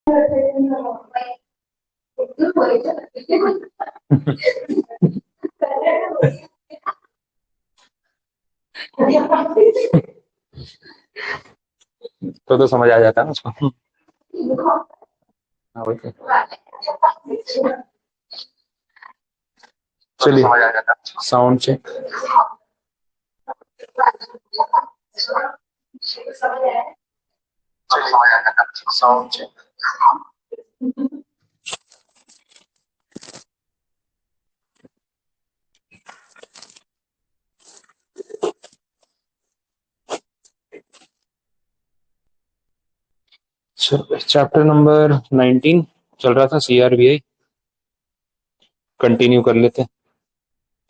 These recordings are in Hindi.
तो समझ आ जाता है ना उसको। हाँ वही तो। चलिए sound check. Sound check. Chapter number 19 चल रहा था, CRBI। कंटिन्यू कर लेते हैं।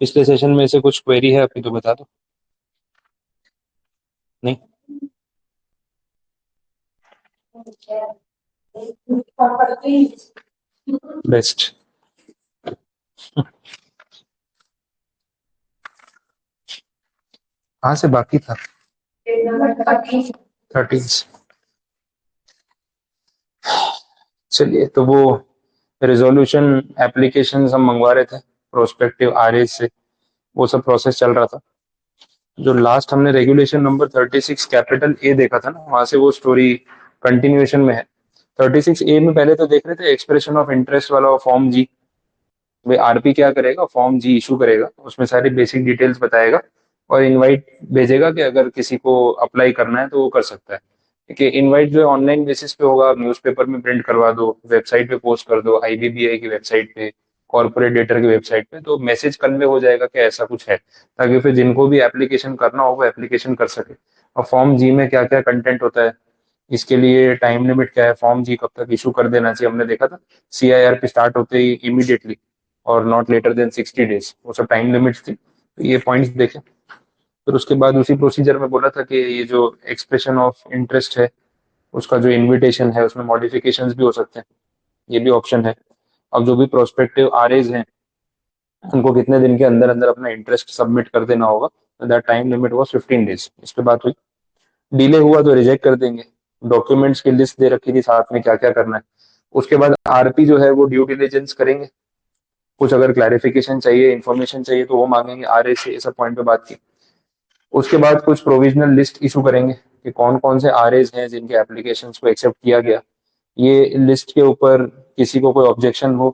पिछले सेशन में से कुछ क्वेरी है आपकी तो बता दो। नहीं। बेस्ट। कहाँ से बाकी था? 13। चलिए, तो वो रिजोल्यूशन एप्लीकेशन हम मंगवा रहे थे प्रोस्पेक्टिव आरएज से, वो सब प्रोसेस चल रहा था। जो लास्ट हमने रेगुलेशन नंबर 36 कैपिटल ए देखा था ना, वहां से वो स्टोरी कंटिन्यूएशन में है। 36A में पहले तो देख रहे थे एक्सप्रेशन ऑफ इंटरेस्ट वाला फॉर्म जी। भाई आरपी क्या करेगा, फॉर्म जी इशू करेगा, उसमें सारी बेसिक डिटेल्स बताएगा और इनवाइट भेजेगा कि अगर किसी को अप्लाई करना है तो वो कर सकता है। देखिए इनवाइट जो है ऑनलाइन बेसिस पे होगा, न्यूज़पेपर में प्रिंट करवा दो, वेबसाइट पे पोस्ट कर दो, आईबीबीआई की वेबसाइट पे, कॉर्पोरेट डेटर की वेबसाइट पे, तो मैसेज कन्वे हो जाएगा कि ऐसा कुछ है, ताकि फिर जिनको भी एप्लीकेशन करना हो वो एप्लीकेशन कर सके। और फॉर्म जी में क्या क्या कंटेंट होता है, इसके लिए टाइम लिमिट क्या है, फॉर्म जी कब तक इशू कर देना चाहिए, हमने देखा था CIRP स्टार्ट होते ही इमीडिएटली और नॉट लेटर देन 60 डेज, वो सब टाइम लिमिट्स थी, तो ये पॉइंट्स देखे। फिर उसके बाद उसी प्रोसीजर में बोला था कि ये जो एक्सप्रेशन ऑफ इंटरेस्ट है उसका जो इनविटेशन है उसमें मॉडिफिकेशंस भी हो सकते हैं, ये भी ऑप्शन है। अब जो भी प्रोस्पेक्टिव आरएज हैं उनको कितने दिन के अंदर अंदर अपना इंटरेस्ट सबमिट कर देना होगा, that time limit was 15 days. इस पे बात हुई। डिले हुआ तो रिजेक्ट कर देंगे। डॉक्यूमेंट्स की लिस्ट दे रखी थी साथ में क्या क्या करना है। उसके बाद आरपी जो है वो ड्यू डिलिजेंस करेंगे, कुछ अगर क्लैरिफिकेशन चाहिए, इन्फॉर्मेशन चाहिए तो वो मांगेंगे, आरए से इस पॉइंट पे बात की। उसके बाद कुछ प्रोविजनल लिस्ट इशू करेंगे कि कौन कौन से आरएज हैं जिनके एप्लीकेशन को एक्सेप्ट किया गया। ये लिस्ट के ऊपर किसी को कोई ऑब्जेक्शन हो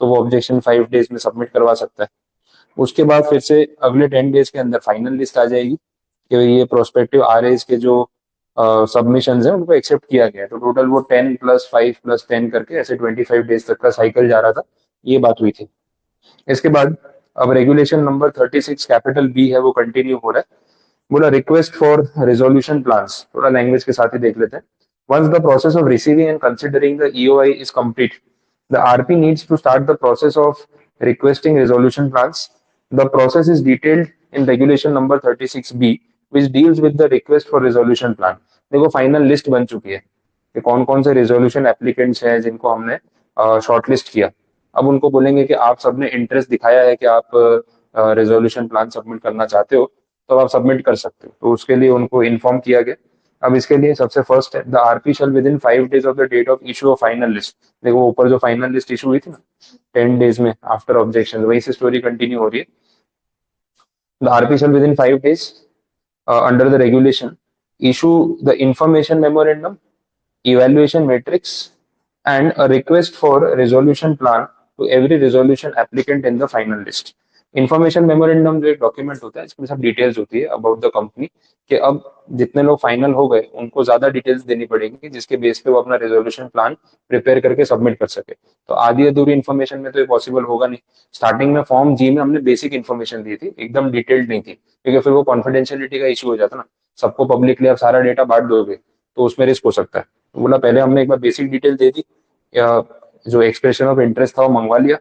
तो वो ऑब्जेक्शन 5 डेज में सबमिट करवा सकता है। उसके बाद फिर से अगले 10 डेज के अंदर फाइनल लिस्ट आ जाएगी कि ये प्रोस्पेक्टिव आरएज के जो सबमिशन है उनको एक्सेप्ट किया गया है। तो टोटल वो 10 + 5 + 10 करके ऐसे 25 डेज तक का साइकिल जा रहा था। ये बात हुई थी। इसके बाद अब रेगुलेशन नंबर 36 कैपिटल बी है वो कंटिन्यू हो रहा है। बोला रिक्वेस्ट फॉर रेजोल्यूशन प्लान्स, थोड़ा लैंग्वेज के साथ ही देख लेते हैं। Once the process of receiving and considering the EOI is complete, the RP needs to start the process of requesting resolution plans. The process is detailed in regulation number 36B which deals with the request for resolution plan। देखो फाइनल लिस्ट बन चुकी है कि कौन कौन से रेजोल्यूशन एप्लीकेंट्स हैं जिनको हमने शॉर्टलिस्ट किया। अब उनको बोलेंगे कि आप सबने इंटरेस्ट दिखाया है कि आप रेजोल्यूशन प्लान सबमिट करना चाहते हो, तो आप सबमिट कर सकते हो। तो उसके लिए उनको इन्फॉर्म किया गया। अब इसके लिए सबसे फर्स्ट है the RP shall within 5 days of the date of issue of final list. देखो ऊपर जो फाइनल लिस्ट इशू हुई थी ना 10 डेज में आफ्टर ऑब्जेक्शन, वही से स्टोरी कंटिन्यू हो रही है। The RP shall within 5 days under the regulation issue the information memorandum, evaluation matrix and a request for resolution plan to every resolution applicant in the final list। Information memorandum जो एक डॉक्यूमेंट होता है इसमें सब डिटेल्स होती है अबाउट द कंपनी, कि अब जितने लोग फाइनल हो गए उनको ज्यादा डिटेल्स देनी पड़ेगी जिसके बेस पे वो अपना रेजोल्यूशन प्लान प्रिपेयर करके सबमिट कर सके। तो आधी अधूरी इन्फॉर्मेशन में तो ये पॉसिबल होगा नहीं। स्टार्टिंग में फॉर्म जी में हमने बेसिक इन्फॉर्मेशन दी थी, एकदम डिटेल्ड नहीं थी, क्योंकि फिर वो कॉन्फिडेंशियलिटी का इशू हो जाता ना। सबको पब्लिकली आप सारा डेटा बांट दोगे तो उसमें रिस्क हो सकता है। तो बोला पहले हमने एक बार बेसिक डिटेल दे दी, या जो एक्सप्रेशन ऑफ इंटरेस्ट था वो मंगवा लिया।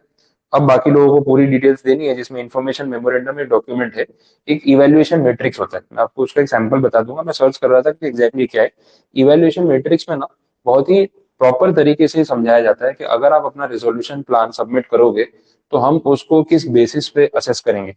अब बाकी लोगों को पूरी डिटेल्स देनी है जिसमें इंफॉर्मेशन मेमोरेंडम एक डॉक्यूमेंट है, एक इवैल्यूएशन मैट्रिक्स होता है। मैं आपको उसका एक सैंपल बता दूंगा, मैं सर्च कर रहा था कि एग्जैक्टली क्या है। इवैल्यूएशन मैट्रिक्स में ना बहुत ही प्रॉपर तरीके से समझाया जाता है कि अगर आप अपना रिजोल्यूशन प्लान सबमिट करोगे तो हम उसको किस बेसिस पे असेस करेंगे।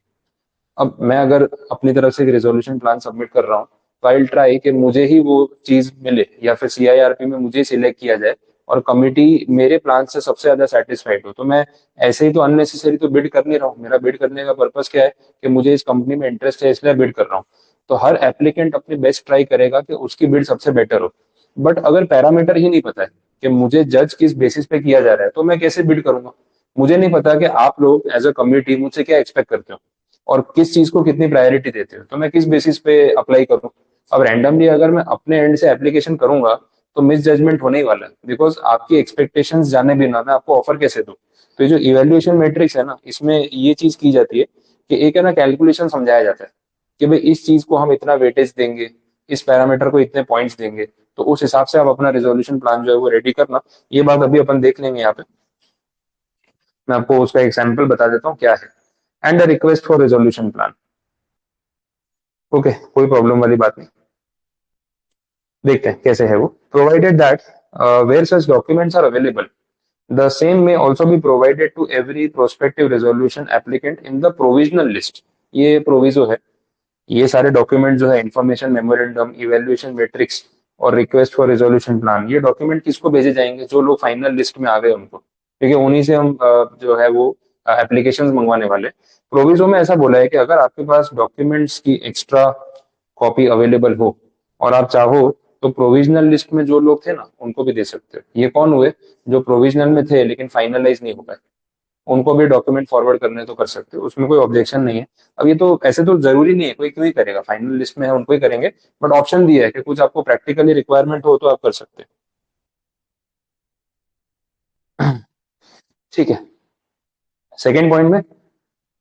अब मैं अगर अपनी तरफ से एक रेजोल्यूशन प्लान सबमिट कर रहा हूँ तो आई ट्राई कि मुझे ही वो चीज मिले, या फिर CIRP में मुझे सिलेक्ट किया जाए और कमिटी मेरे प्लान से सबसे ज्यादा सेटिस्फाइड हो, तो मैं ऐसे ही तो अननेसेसरी तो बिड कर नहीं रहा हूँ। मेरा बिड करने का पर्पस क्या है कि मुझे इस कंपनी में इंटरेस्ट है इसलिए बिड कर रहा हूँ। तो हर एप्लीकेंट अपनी बेस्ट ट्राई करेगा कि उसकी बिड सबसे बेटर हो। बट अगर पैरामीटर ही नहीं पता है कि मुझे जज किस बेसिस पे किया जा रहा है, तो मैं कैसे बिड करूंगा? मुझे नहीं पता कि आप लोग एज अ कम्युनिटी मुझसे क्या एक्सपेक्ट करते हो और किस चीज को कितनी प्रायोरिटी देते हो, तो मैं किस बेसिस पे अप्लाई करूँ? अब रैंडमली अगर मैं अपने एंड से एप्लीकेशन करूंगा तो मिस जजमेंट होने ही वाला है, बिकॉज आपकी एक्सपेक्टेशंस जाने बिना मैं आपको ऑफर कैसे दूं? तो ये जो इवेल्युएशन मैट्रिक्स है ना, इसमें ये चीज की जाती है कि एक है ना कैलकुलेशन समझाया जाता है कि भाई इस चीज को हम इतना वेटेज देंगे, इस पैरामीटर को इतने पॉइंट्स देंगे, तो उस हिसाब से आप अपना रिजोल्यूशन प्लान जो है वो रेडी करना। ये बात अभी अपन देख लेंगे यहाँ पे। मैं आपको उसका एग्जाम्पल बता देता हूँ क्या है। And a request for resolution plan. Okay, कोई प्रॉब्लम वाली बात नहीं। देखते हैं कैसे है वो। Provided that where such documents are available, the same may also be provided to every prospective resolution applicant in the provisional list। ये प्रोविजो है। ये सारे डॉक्यूमेंट जो है, इंफॉर्मेशन मेमोरेंडम, इवेल्युएशन मैट्रिक्स और रिक्वेस्ट फॉर रिजोल्यूशन प्लान, ये डॉक्यूमेंट किसको भेजे जाएंगे? जो लोग फाइनल लिस्ट में आ गए उनको, क्योंकि उन्हीं से हम जो है वो एप्लीकेशंस मंगवाने वाले। प्रोविजो में ऐसा बोला है कि अगर आपके पास डॉक्यूमेंट्स की एक्स्ट्रा कॉपी अवेलेबल हो और आप चाहो तो प्रोविजनल लिस्ट में जो लोग थे ना उनको भी दे सकते हो। ये कौन हुए? जो प्रोविजनल में थे लेकिन फाइनलाइज नहीं हो पाए, उनको भी डॉक्यूमेंट फॉरवर्ड करने तो कर सकते हो, उसमें कोई ऑब्जेक्शन नहीं है। अब ये तो ऐसे तो जरूरी नहीं है, कोई क्यों ही करेगा, फाइनल लिस्ट में है उनको ही करेंगे। बट ऑप्शन दिया है कि कुछ आपको प्रैक्टिकली रिक्वायरमेंट हो तो आप कर सकते हैं। ठीक है। सेकेंड पॉइंट में,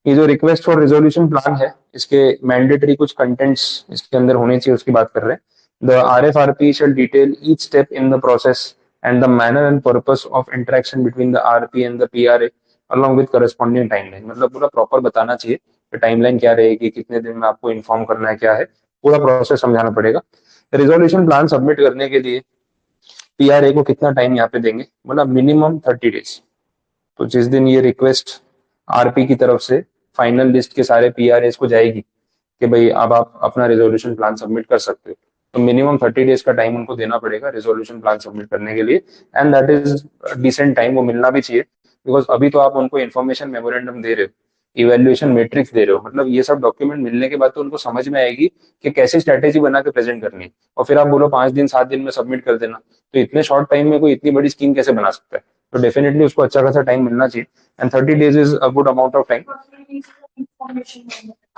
ये जो रिक्वेस्ट फॉर रिजोल्यूशन प्लान है, इसके मैंडेटरी कुछ कंटेंट्स इसके अंदर होने चाहिए, उसकी बात कर रहे हैं। The RFRP shall detail each step in the process and the manner and purpose of interaction between the RP and the PRA along with corresponding timeline। मतलब पूरा प्रॉपर बताना चाहिए कि टाइमलाइन क्या रहेगी, कितने दिन में आपको इन्फॉर्म करना है, क्या है पूरा प्रोसेस समझाना पड़ेगा। रिजोल्यूशन प्लान सबमिट करने के लिए PRA को कितना टाइम यहाँ पे देंगे? मतलब मिनिमम 30 डेज। तो जिस दिन ये रिक्वेस्ट RP की तरफ से फाइनल लिस्ट के सारे PRAs को जाएगी कि भाई अब आप अपना रेजोल्यूशन प्लान सबमिट कर सकते हो, तो मिनिमम 30 डेज का टाइम उनको देना पड़ेगा रेजोल्यूशन प्लान सबमिट करने के लिए। And that is decent time, वो मिलना भी चाहिए। बिकॉज अभी तो आप उनको इन्फॉर्मेशन मेमोरेंडम दे रहे हो, इवेल्युएशन मैट्रिक्स दे रहे हो, मतलब ये सब डॉक्यूमेंट मिलने के बाद तो उनको समझ में आएगी कि कैसी स्ट्रैटेजी बना के प्रेजेंट करनी है। और फिर आप बोलो 5 दिन 7 दिन में सबमिट कर देना, तो इतने शॉर्ट टाइम में कोई इतनी बड़ी स्कीम कैसे बना सकता है? तो डेफिनेटली उसको अच्छा खासा टाइम मिलना चाहिए। And 30 days is a good amount of time.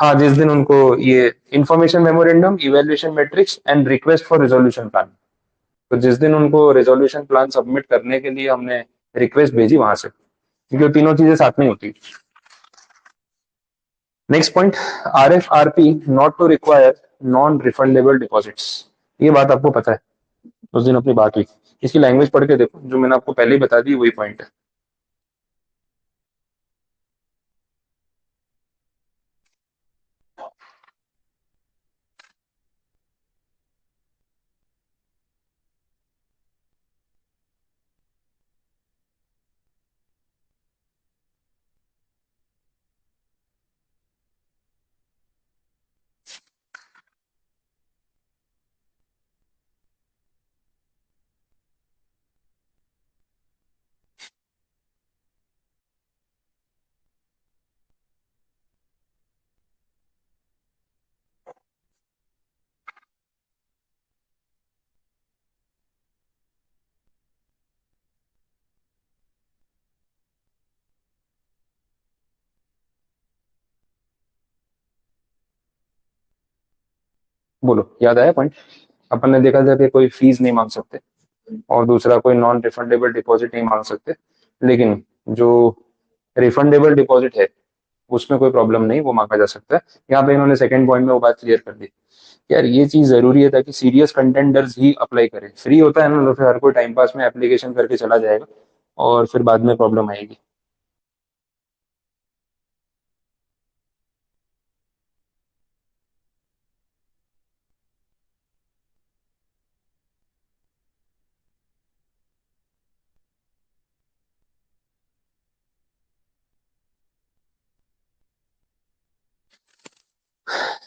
हाँ, जिस दिन उनको ये information memorandum, evaluation matrix and request for resolution plan, तो जिस दिन उनको रिजोल्यूशन प्लान सबमिट करने के लिए हमने रिक्वेस्ट भेजी वहां से, क्योंकि वो तीनों चीजें साथ में होती। Next point, RFRP not to require non refundable deposits. ये बात आपको पता है, उस दिन अपनी बात हुई। इसकी लैंग्वेज पढ़ के देखो, जो मैंने आपको पहले ही बता दी वही पॉइंट है। बोलो, याद आया पॉइंट? अपन ने देखा था कि कोई फीस नहीं मांग सकते और दूसरा कोई नॉन रिफंडेबल डिपॉजिट नहीं मांग सकते, लेकिन जो रिफंडेबल डिपॉजिट है उसमें कोई प्रॉब्लम नहीं, वो मांगा जा सकता है। यहाँ पे इन्होंने सेकंड पॉइंट में वो बात क्लियर कर दी। यार ये चीज जरूरी है ताकि सीरियस कंटेंडर्स ही अप्लाई करें। फ्री होता है ना तो फिर हर कोई टाइम पास में एप्लीकेशन करके चला जाएगा और फिर बाद में प्रॉब्लम आएगी।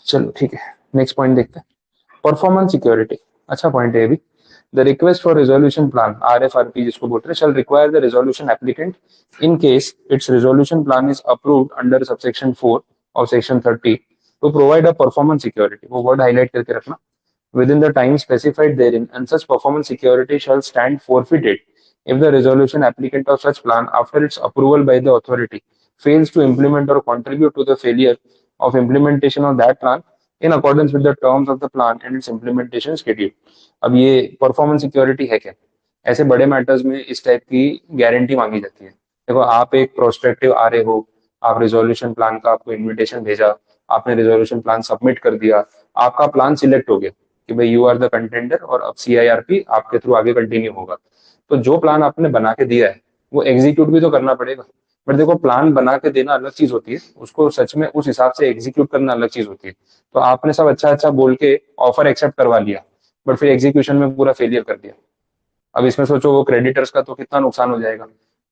चलो ठीक है, नेक्स्ट पॉइंट देखते हैं। परफॉर्मेंस सिक्योरिटी, अच्छा पॉइंट है ये भी। The request for resolution plan, RFRP जिसको बोलते हैं, shall require the resolution applicant in case its resolution plan is approved under subsection 4 of section 30 to provide a performance security. वो word highlight करके रखना. Within the time specified therein, and such performance security shall stand forfeited if the resolution applicant of such plan, after its approval by the authority, fails to implement or contribute to the failure of implementation of that plan in accordance with the terms of the plan and its implementation schedule. अब ये परफॉर्मेंस सिक्योरिटी है क्या? ऐसे बड़े मैटर्स में इस टाइप की गारंटी मांगी जाती है. देखो, आप एक प्रोस्पेक्टिव आ रहे हो, आप रिजोल्यूशन प्लान का आपको इन्विटेशन भेजा, आपने रिजोल्यूशन प्लान सबमिट कर दिया, आपका प्लान सिलेक्ट हो गया कि भाई यू आर द कंटेंडर और अब CIRP आपके थ्रू आगे कंटिन्यू होगा. तो जो प्लान आपने बना के दिया है वो एग्जीक्यूट भी तो करना पड़ेगा. बट देखो, प्लान बना के देना अलग चीज होती है, उसको सच में उस हिसाब से एग्जीक्यूट करना अलग चीज होती है. तो आपने सब अच्छा अच्छा बोल के ऑफर एक्सेप्ट करवा लिया, बट फिर एग्जीक्यूशन में पूरा फेलियर कर दिया. अब इसमें सोचो वो क्रेडिटर्स का तो कितना नुकसान हो जाएगा.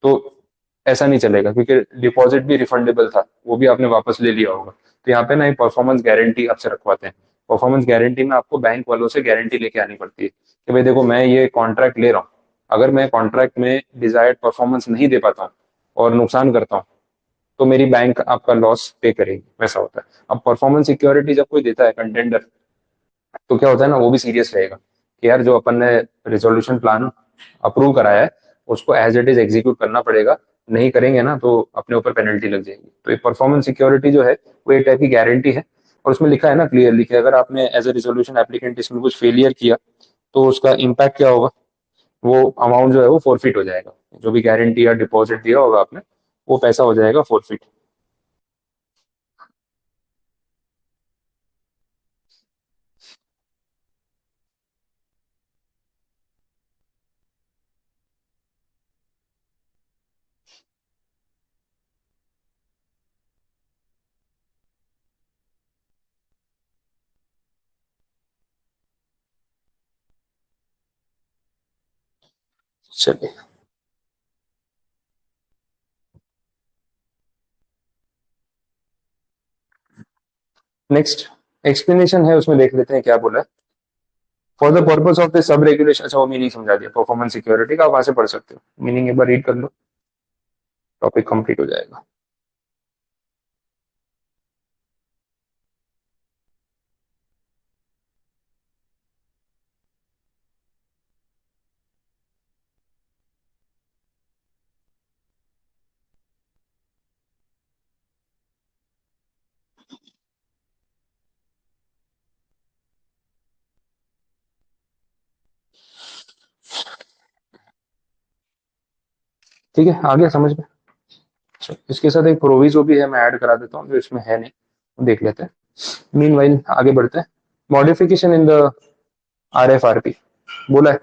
तो ऐसा नहीं चलेगा, क्योंकि डिपॉजिट भी रिफंडेबल था, वो भी आपने वापस ले लिया होगा. तो यहाँ पे ना परफॉर्मेंस गारंटी आपसे रखवाते हैं. परफॉर्मेंस गारंटी में आपको बैंक वालों से गारंटी लेके आनी पड़ती है कि भाई देखो, मैं ये कॉन्ट्रैक्ट ले रहा हूँ, अगर मैं कॉन्ट्रैक्ट में डिजायर्ड परफॉर्मेंस नहीं दे पाता हूँ और नुकसान करता हूँ तो मेरी बैंक आपका लॉस पे करेगी. वैसा होता है. अब परफॉर्मेंस सिक्योरिटी जब कोई देता है कंटेंडर, तो क्या होता है ना, वो भी सीरियस रहेगा कि यार जो अपन ने रिजोल्यूशन प्लान अप्रूव कराया है उसको एज इट इज एग्जीक्यूट करना पड़ेगा, नहीं करेंगे ना तो अपने ऊपर पेनल्टी लग जाएगी. तो ये परफॉर्मेंस सिक्योरिटी जो है वो एक टाइप की गारंटी है. और उसमें लिखा है ना क्लियरली कि अगर आपने एज ए रिजोल्यूशन एप्लीकेंट इसमें कुछ फेलियर किया तो उसका इम्पैक्ट क्या होगा, वो अमाउंट जो है वो फोरफिट हो जाएगा. जो भी गारंटी या डिपॉजिट दिया होगा आपने, वो पैसा हो जाएगा फोरफिट. चलिए नेक्स्ट एक्सप्लेनेशन है, उसमें देख लेते हैं क्या बोला है. For the purpose of the sub regulation, अच्छा वो मीनिंग समझा दिया परफॉर्मेंस सिक्योरिटी का, आप वहां से पढ़ सकते हो. मीनिंग एक बार रीड कर लो, टॉपिक कंप्लीट हो जाएगा. ठीक है, आ गया समझ में. अच्छा, इसके साथ एक प्रोविजो भी है, मैं ऐड करा देता हूँ जो इसमें है नहीं, देख लेते हैं. मीनवाइल आगे बढ़ते हैं. मॉडिफिकेशन इन द RFRP बोला है.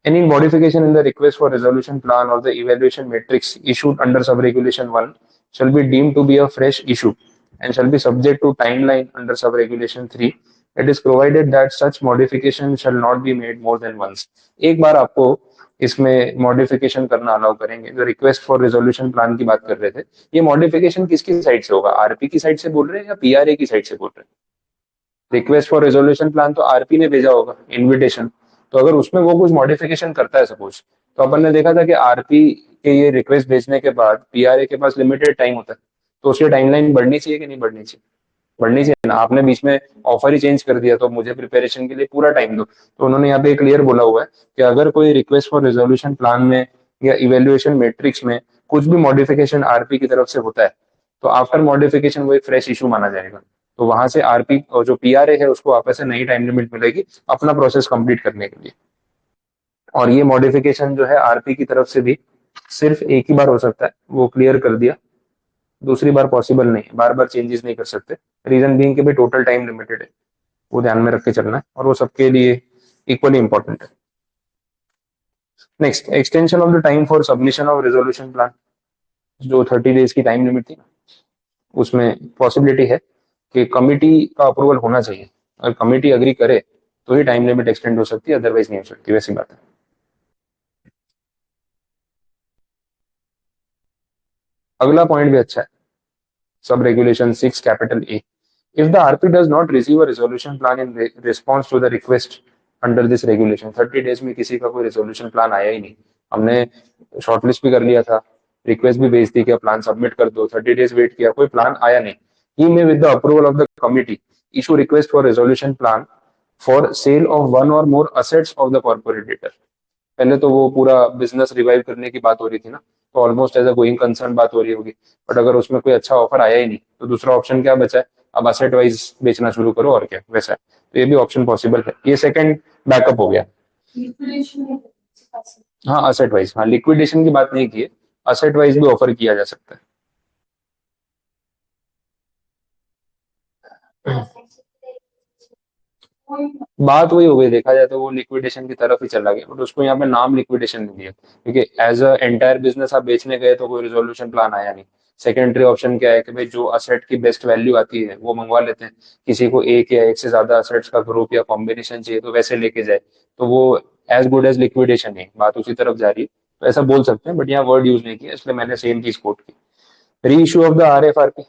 Any modification in the request for resolution plan or the evaluation matrix issued under sub-regulation 1 shall be deemed to be a fresh issue and shall be subject to timeline under sub-regulation 3. It is provided that such modification shall not be made more than once. एक बार आपको इसमें मॉडिफिकेशन करना अलाउ करेंगे. जो रिक्वेस्ट फॉर रिजोल्यूशन प्लान की बात कर रहे थे, ये मॉडिफिकेशन किसकी साइड से होगा, आरपी की साइड से बोल रहे हैं या PRA की साइड से बोल रहे हैं? रिक्वेस्ट फॉर रेजोल्यूशन प्लान तो आरपी ने भेजा होगा इनविटेशन. तो अगर उसमें वो कुछ मॉडिफिकेशन करता है सपोज, तो अपन ने देखा था कि आरपी के ये रिक्वेस्ट भेजने के बाद PRA के पास लिमिटेड टाइम होता है. तो उसकी टाइमलाइन बढ़नी चाहिए कि नहीं बढ़नी चाहिए? बढ़नी चाहिए ना. आपने बीच में ऑफर ही चेंज कर दिया तो मुझे प्रिपरेशन के लिए पूरा टाइम दो. तो उन्होंने यहाँ पे क्लियर बोला हुआ है कि अगर कोई रिक्वेस्ट फॉर रेजोल्यूशन प्लान में या इवेल्युएशन मैट्रिक्स में कुछ भी मॉडिफिकेशन आरपी की तरफ से होता है तो आफ्टर मॉडिफिकेशन वो एक फ्रेश इशू माना जाएगा. तो वहां से आरपी और जो PRA है उसको वापस से नई टाइम लिमिट मिलेगी अपना प्रोसेस कंप्लीट करने के लिए. और ये मॉडिफिकेशन जो है आरपी की तरफ से भी सिर्फ एक ही बार हो सकता है, वो क्लियर कर दिया. दूसरी बार पॉसिबल नहीं है, बार बार चेंजेस नहीं कर सकते. रीजन बीइंग कि भाई टोटल टाइम लिमिटेड है, वो ध्यान में रख के चलना है और वो सबके लिए इक्वली इंपॉर्टेंट है. Next, extension of the time for submission of resolution plan. जो 30 डेज की टाइम लिमिट थी, उसमें पॉसिबिलिटी है कि कमिटी का अप्रूवल होना चाहिए. अगर कमिटी अग्री करे तो ही टाइम लिमिट एक्सटेंड हो सकती है, अदरवाइज नहीं हो सकती. वैसी बात है. अगला पॉइंट भी अच्छा है. Sub regulation 6 capital A. If the RP does not receive a resolution plan in response to the request under this regulation. 30 days में किसी का कोई रेजोल्यूशन प्लान आया ही नहीं। हमने शॉर्टलिस्ट भी कर लिया था, रिक्वेस्ट भी भेज दी कि प्लान सबमिट कर दो, 30 डेज वेट किया, कोई प्लान आया नहीं। ही में with the approval of the committee issue request for resolution plan for sale of one or more assets of the corporate debtor. पहले तो वो पूरा बिजनेस रिवाइव करने की बात हो रही थी ना, तो almost as a going concern बात हो रही होगी। बट अगर उसमें कोई अच्छा ऑफर आया ही नहीं तो दूसरा ऑप्शन क्या बचा है? अब असेट वाइज बेचना शुरू करो और क्या, वैसा है। तो ये भी ऑप्शन पॉसिबल है, ये सेकंड बैकअप हो गया। हाँ असेट वाइज, हाँ लिक्विडेशन की बात नहीं की है, असेट वाइज भी ऑफर किया जा सकता है। बात वही हो गई, देखा जाए तो वो लिक्विडेशन की तरफ ही चला गया, बट उसको यहाँ पे नाम लिक्विडेशन नहीं दिया, क्योंकि एज अ एंटायर बिजनेस आप बेचने गए तो कोई रिजोल्यूशन प्लान आया नहीं। सेकेंडरी ऑप्शन क्या है कि भाई जो असेट की बेस्ट वैल्यू आती है वो मंगवा लेते हैं। किसी को एक या एक से ज्यादा असेट्स का ग्रुप या कॉम्बिनेशन चाहिए तो वैसे लेके जाए, तो वो एज गुड एज लिक्विडेशन है, बात उसी तरफ जा रही है। तो ऐसा बोल सकते हैं, बट यहाँ वर्ड यूज नहीं किया, इसलिए मैंने सेम चीज कोट की। री issue of the RFRP,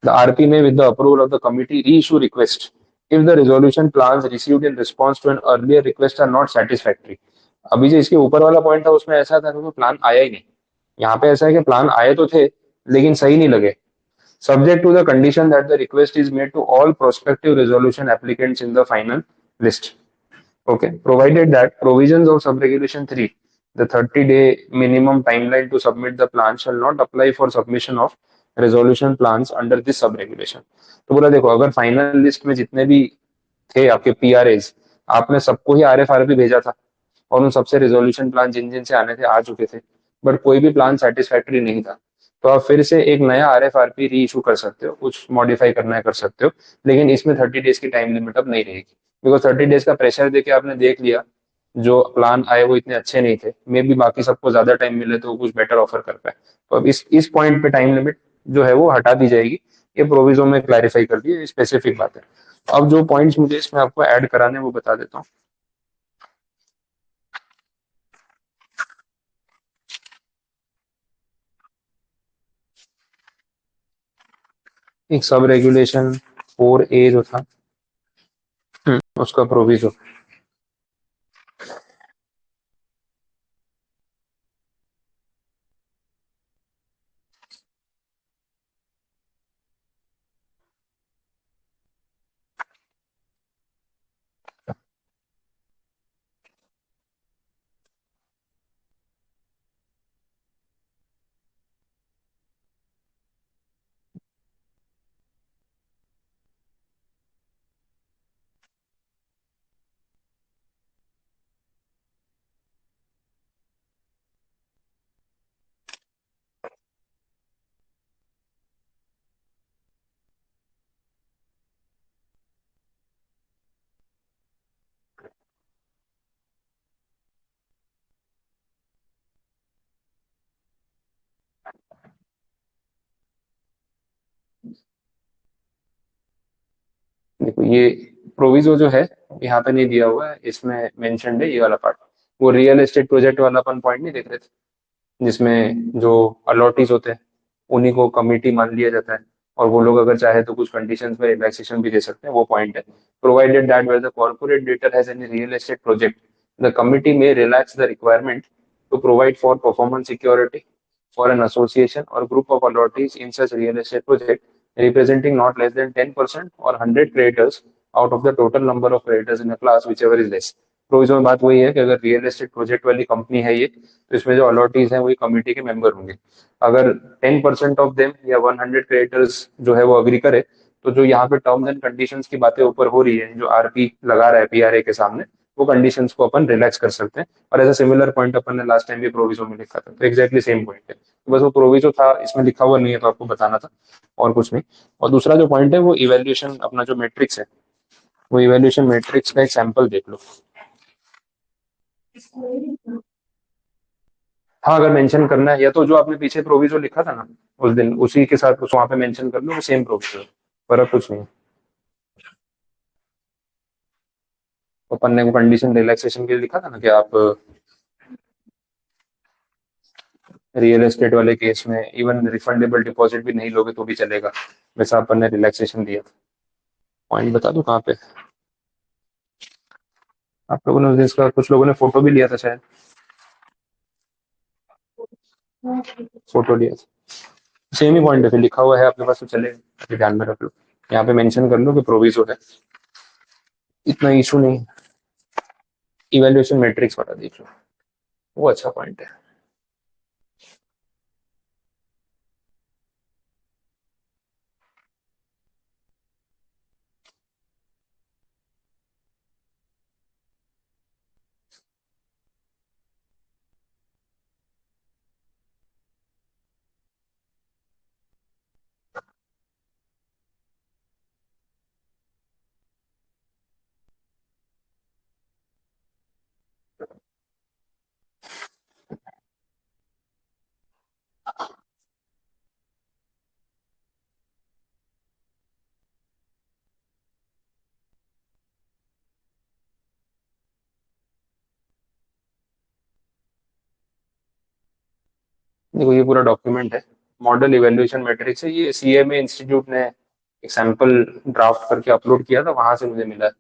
the RP may, with the approval of the committee, reissue request if the resolution plans received in response to an earlier request are not satisfactory। अभी जो इसके ऊपर वाला पॉइंट था उसमें ऐसा था कि प्लान आया ही नहीं। यहाँ पे ऐसा है कि प्लान आए तो थे लेकिन सही नहीं लगे। Subject to the condition that the request is made to all prospective resolution applicants in the final list. Okay, provided that provisions of subregulation 3, the 30-day minimum timeline to submit the plan shall not apply for submission of resolution plans under this subregulation। तो बोला देखो, अगर फाइनल लिस्ट में जितने भी थे आपके PRAs, आपने सबको ही RFRP भेजा था और उन सबसे रिजोल्यूशन प्लान जिन जिन से आने थे आ चुके थे, बट कोई भी प्लान सेटिस्फैक्टरी नहीं था, तो आप फिर से एक नया RFRP री इशू कर सकते हो, कुछ मॉडिफाई करना है कर सकते हो, लेकिन इसमें 30 डेज की टाइम लिमिट अब नहीं रहेगी। बिकॉज 30 डेज का प्रेशर देके आपने देख लिया, जो प्लान आए वो इतने अच्छे नहीं थे, मे भी बाकी सबको ज्यादा टाइम मिले तो वो कुछ बेटर ऑफर कर पाए। तो अब इस पॉइंट पे टाइम लिमिट जो है वो हटा दी जाएगी। ये प्रोविजो में क्लैरिफाई कर दिया, स्पेसिफिक बात है। अब जो पॉइंट्स मुझे इसमें आपको ऐड कराने हैं वो बता देता हूँ। एक सब रेगुलेशन 4A जो था, उसका प्रोविजो। देखो ये प्रोविजो जो है यहाँ पे नहीं दिया हुआ है, इसमें मेंशन्ड है ये वाला पार्ट। वो रियल एस्टेट प्रोजेक्ट वाला अपन पॉइंट नहीं देख रहे थे, जिसमें जो अलॉटीज होते हैं उन्हीं को कमिटी मान लिया जाता है, और वो लोग अगर चाहे तो कुछ कंडीशंस में रिलैक्सेशन भी दे सकते हैं, वो पॉइंट है। Provided that where the corporate debtor has any real estate project, the committee may relax the requirement to provide for performance security for an association or group of allottees in such real estate project representing not less than 10% or 100 creditors out of the total number of creditors in a class whichever is less। Provision में बात वही है कि अगर रियल एस्टेट प्रोजेक्ट वाली कंपनी है ये, तो इसमें जो अलॉटीज हैं वही कमिटी के मेंबर होंगे। अगर 10% ऑफ देम या 100 क्रिएटर्स जो है वो अग्री करे, तो जो यहाँ पे टर्म्स एंड कंडीशंस की बातें ऊपर हो रही है, जो RP लगा रहा है PRA के सामने, वो कंडीशंस को अपन रिलैक्स कर सकते हैं। और ऐसा सिमिलर पॉइंट अपन ने लास्ट टाइम भी प्रोविजो में लिखा था, तो एग्जैक्टली सेम पॉइंट है। तो बस वो प्रोविजो था, इसमें लिखा हुआ नहीं है तो आपको बताना था, और कुछ नहीं। और दूसरा जो पॉइंट है वो इवेल्युएशन, अपना जो मैट्रिक्स है, वो इवेल्युएशन मैट्रिक्स का एक सैंपल देख लो। हाँ अगर मेंशन करना है, या तो जो आपने पीछे प्रोविजो लिखा था ना उस दिन, उसी के साथ उस वहां पे मेंशन कर लो, वो सेम प्रोविजो है, फर्क कुछ नहीं है। तो अपन ने वो कंडीशन रिलैक्सेशन के लिए लिखा था ना कि आप रियल एस्टेट वाले केस में इवन रिफंडेबल डिपॉजिट भी नहीं लोगे तो भी चलेगा, वैसा अपन ने रिलैक्सेशन दिया था। पॉइंट बता दो कहाँ पे। आप लोगों ने उस दिन इसका कुछ लोगों ने फोटो भी लिया था शायद। फोटो लिया था। सेम ही पॉइंट है, फिर लिखा हुआ है आपके पास तो चले, अभी ध्यान में रख लो। यहाँ पे मेंशन कर लो कि प्रोविजो है, इतना इशू नहीं। इवेल्युएशन मैट्रिक्स वाला देख लो, वो अच्छा पॉइंट है। देखो ये पूरा डॉक्यूमेंट है, मॉडल इवेल्युएशन मैट्रिक्स है, ये सीएमए इंस्टीट्यूट ने एक सैंपल ड्राफ्ट करके अपलोड किया था, वहां से मुझे मिला है।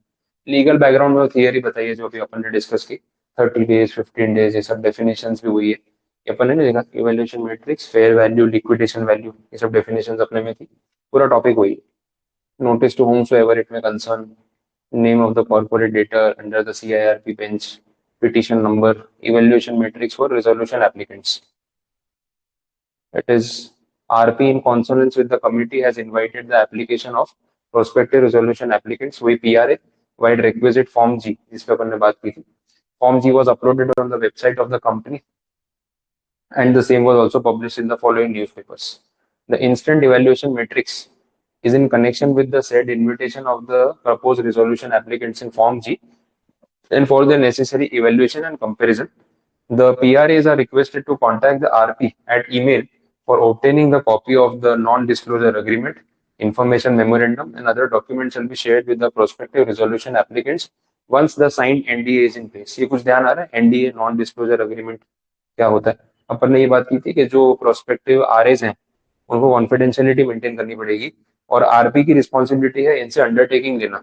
लीगल बैकग्राउंड में थियरी बताइए जो अभी अपन ने डिस्कस की, 30 डेज 15 डेज, ये सब डेफिनेशन भी हुई है। ये अपन ने देखा evaluation matrix, fair value, liquidation value, ये सब डेफिनेशन अपने में थी। पूरा टॉपिक वही, notice to whomsoever it may concern, name of the corporate data under the CIRP bench, petition number, evaluation matrix for resolution applicants. It is RP in consonance with the committee has invited the application of prospective resolution applicants, वही PRA, wide requisite form G, जिस पे अपन ने बात की थी. Form G was uploaded on the website of the company and the same was also published in the following newspapers. The instant evaluation matrix is in connection with the said invitation of the proposed resolution applicants in Form G and for the necessary evaluation and comparison. The PRAs are requested to contact the RP at email for obtaining the copy of the non-disclosure agreement, information memorandum, and other documents shall be shared with the prospective resolution applicants once the signed NDA is in place. ये कुछ ध्यान आ रहा है, NDA नॉन डिस्क्लोजर अग्रीमेंट क्या होता है? अपन ने ये बात की थी कि जो प्रोस्पेक्टिव आरएस हैं उनको कॉन्फिडेंशियलिटी मेंटेन करनी पड़ेगी, और आरपी की रिस्पॉन्सिबिलिटी है इनसे अंडरटेकिंग लेना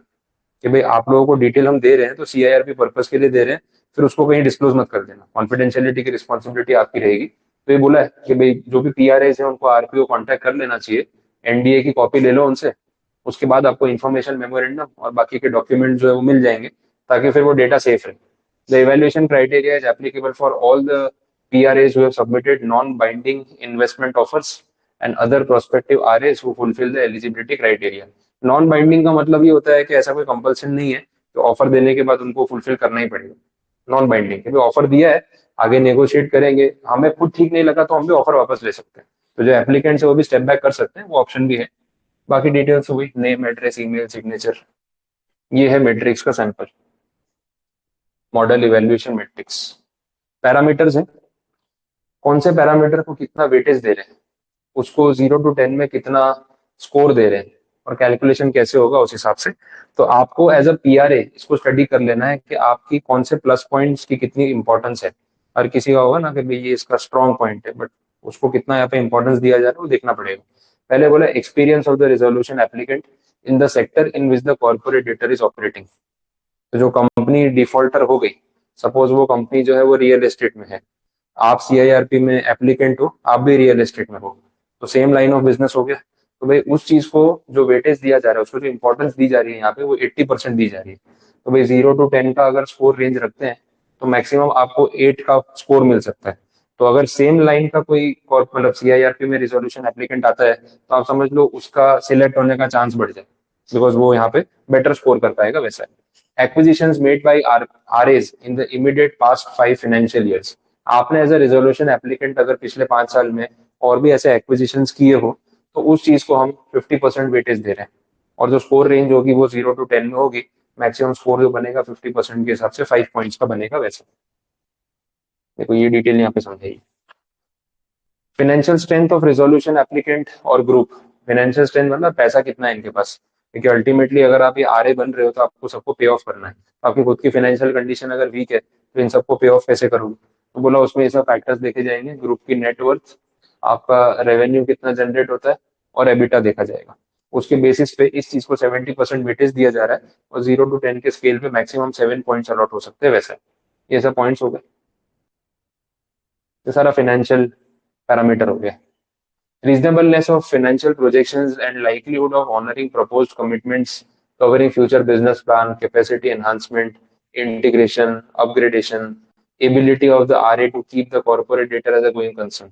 कि भाई आप लोगों को डिटेल हम दे रहे हैं तो सीआईआरपी पर्पस के लिए दे रहे हैं, फिर उसको कहीं डिस्क्लोज मत कर देना, कॉन्फिडेंशियलिटी की रिस्पॉन्सिबिलिटी आपकी रहेगी। तो ये बोला है कि भाई जो भी पीआरएस है उनको आरपीओ कांटेक्ट कर लेना चाहिए, एनडीए की कॉपी ले लो उनसे, उसके बाद आपको इन्फॉर्मेशन मेमोरेंडम और बाकी के डॉक्यूमेंट जो है वो मिल जाएंगे, ताकि फिर वो डेटा सेफ रहे। The evaluation criteria is applicable for all the PRAs who have submitted non-binding investment offers and other prospective RAs who fulfill the eligibility criteria. Non binding का मतलब ये होता है कि ऐसा कोई कंपल्सन नहीं है तो ऑफर देने के बाद उनको फुलफिल करना ही पड़ेगा। नॉन बाइंडिंग क्योंकि ऑफर दिया है, आगे नेगोशिएट करेंगे, हमें खुद ठीक नहीं लगा तो हम भी ऑफर वापस ले सकते हैं, तो जो एप्लीकेंट है वो भी स्टेप बैक कर सकते हैं, वो ऑप्शन भी है। बाकी डिटेल्स हुई नेम एड्रेस ईमेल सिग्नेचर, ये है मैट्रिक्स का sample, model evaluation matrix. Parameters हैं, कौन से पैरामीटर को कितना वेटेज दे रहे हैं, उसको 0 to 10 में कितना स्कोर दे रहे हैं, और कैलकुलेशन कैसे होगा उस हिसाब से। तो आपको एज अ पीआरए इसको स्टडी कर लेना है कि आपकी कौन से प्लस पॉइंट्स की कितनी इंपॉर्टेंस है। हर किसी का होगा ना कि भाई ये इसका स्ट्रॉन्ग पॉइंट है, बट उसको कितना यहाँ पे इंपॉर्टेंस दिया जा रहा है वो देखना पड़ेगा। पहले बोला experience of the resolution applicant in the sector in which the corporate debtor is operating. तो जो कंपनी डिफॉल्टर हो गई, सपोज वो कंपनी जो है वो रियल एस्टेट में है, आप सीआईआरपी में एप्लीकेंट हो, आप भी रियल एस्टेट में हो, तो सेम लाइन ऑफ बिजनेस हो गया। तो भाई उस चीज को जो वेटेज दिया जा रहा है, उसको जो इंपॉर्टेंस दी जा रही है यहाँ पे वो 80% दी जा रही है। तो भाई 0 to 10 का अगर स्कोर रेंज रखते हैं तो मैक्सिमम आपको 8 का स्कोर मिल सकता है। तो अगर सेम लाइन का कोई मतलब सीआईआरपी में रिजोल्यूशन एप्लीकेंट आता है तो आप समझ लो उसका सिलेक्ट होने का चांस बढ़ जाए, बिकॉज वो यहाँ पे बेटर स्कोर कर पाएगा वैसा। Acquisitions made by RS in the immediate past 5 financial years. आपने एज अ रिजोल्यूशन एप्लीकेंट अगर पिछले 5 साल में और भी ऐसे एक्विजिशंस किए हो तो उस चीज को हम 50% वेटेज दे रहे हैं, और जो स्कोर रेंज होगी वो 0 to 10 में होगी। मैक्सिमम स्कोर जो बनेगा 50% के हिसाब से 5 पॉइंट्स का बनेगा वैसे। देखो ये डिटेल यहाँ पे समझाइए। Financial strength of resolution applicant और ग्रुप। फाइनेंशियल स्ट्रेंथ मतलब पैसा कितना है इनके पास, क्योंकि अल्टीमेटली अगर आप ये आरए बन रहे हो तो आपको सबको पे ऑफ करना है, तो आपकी खुद की फाइनेंशियल कंडीशन अगर वीक है तो इन सबको पे ऑफ कैसे करोगे। तो बोला उसमें ये सब फैक्टर्स देखे जाएंगे, ग्रुप की नेटवर्थ, आपका रेवेन्यू कितना जनरेट होता है, और एबिटा देखा जाएगा। उसके बेसिस पे इस चीज को 70% वेटेज दिया जा रहा है, और 0 to 10 के स्केल पे मैक्सिमम 7 पॉइंट्स अलॉट हो सकते हैं वैसा। ये सब पॉइंट्स हो गए। ये सारा फाइनेंशियल पैरामीटर हो गया। Reasonableness of financial projections and likelihood of honoring proposed commitments covering future business plan, capacity enhancement, integration, upgradation, ability of the RA to keep the corporate data as a going concern।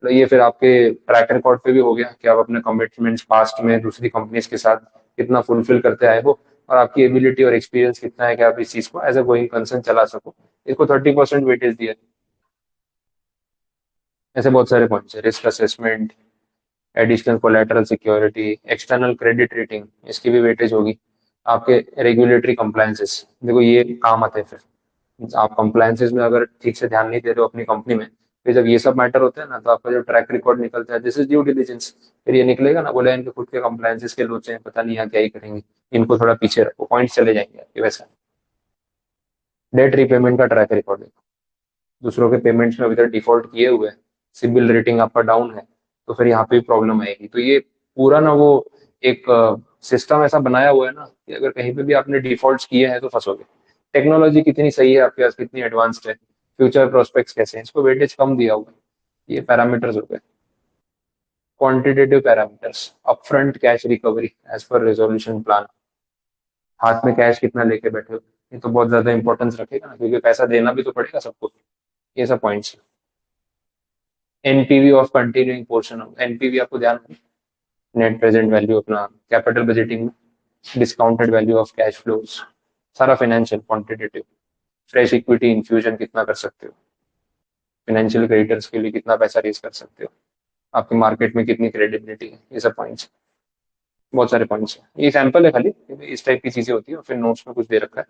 तो ये फिर आपके ट्रैक रिकॉर्ड पे भी हो गया कि आप अपने कमिटमेंट्स पास्ट में दूसरी कंपनीज के साथ कितना फुलफिल करते आए हो, और आपकी एबिलिटी और एक्सपीरियंस कितना है कि आप इस चीज को एज अ गोइंग कंसर्न चला सको। इसको 30% वेटेज दिया है। ऐसे बहुत सारे पॉइंट्स है। Risk assessment, additional collateral security, external credit rating, इसकी भी वेटेज होगी। आपके रेगुलेटरी कंप्लायंसेस, देखो ये काम आते हैं फिर। आप कंप्लायंसेस में अगर ठीक से ध्यान नहीं दे रहे हो अपनी कंपनी में, फिर जब ये सब मैटर होते हैं ना, तो आपका जो ट्रैक रिकॉर्ड निकलता है, दिस इज ड्यू डिलिजेंस। फिर ये निकलेगा ना, बोले इनके खुद के कंप्लायंसेस के लोचे हैं, पता नहीं यहाँ क्या ही करेंगे, इनको थोड़ा पीछे रखो, पॉइंट्स चले जाएंगे आपके वैसा। डेट रीपेमेंट का ट्रैक रिकॉर्ड है, दूसरों के पेमेंट्स में अभी तक डिफॉल्ट किए हुए हैं, सिबिल रेटिंग आपका डाउन है, तो फिर यहाँ पे भी प्रॉब्लम आएगी। तो ये पूरा ना वो एक सिस्टम ऐसा बनाया हुआ है ना कि अगर कहीं पे भी आपने डिफॉल्ट्स किए हैं तो फंसोगे। टेक्नोलॉजी कितनी सही है आपके पास, कितनी एडवांस्ड है, फ्यूचर प्रोस्पेक्ट्स कैसे हैं, इसको वेटेज कम दिया हुआ है। ये पैरामीटर्स हो गए। Quantitative parameters, upfront cash recovery as per resolution plan. हाथ में कैश कितना लेके बैठे हो, ये तो बहुत ज्यादा इंपॉर्टेंस रखेगा ना, क्योंकि पैसा देना भी तो पड़ेगा सबको। ये सब points. NPV of continuing portion of NPV, आपको ध्यान है, नेट प्रेजेंट वैल्यू अपना कैपिटल बजटिंग में, discounted value of cash flows, सारा financial quantitative. Fresh equity infusion कितना कर सकते हो, फाइनेंशियल क्रेडिटर्स के लिए कितना पैसा रेज कर सकते हो, आपकी मार्केट में कितनी क्रेडिबिलिटी है, ये सब पॉइंट्स। बहुत सारे पॉइंट्स हैं, ये सैंपल है खाली, इस टाइप की चीजें होती है, और फिर नोट्स में कुछ दे रखा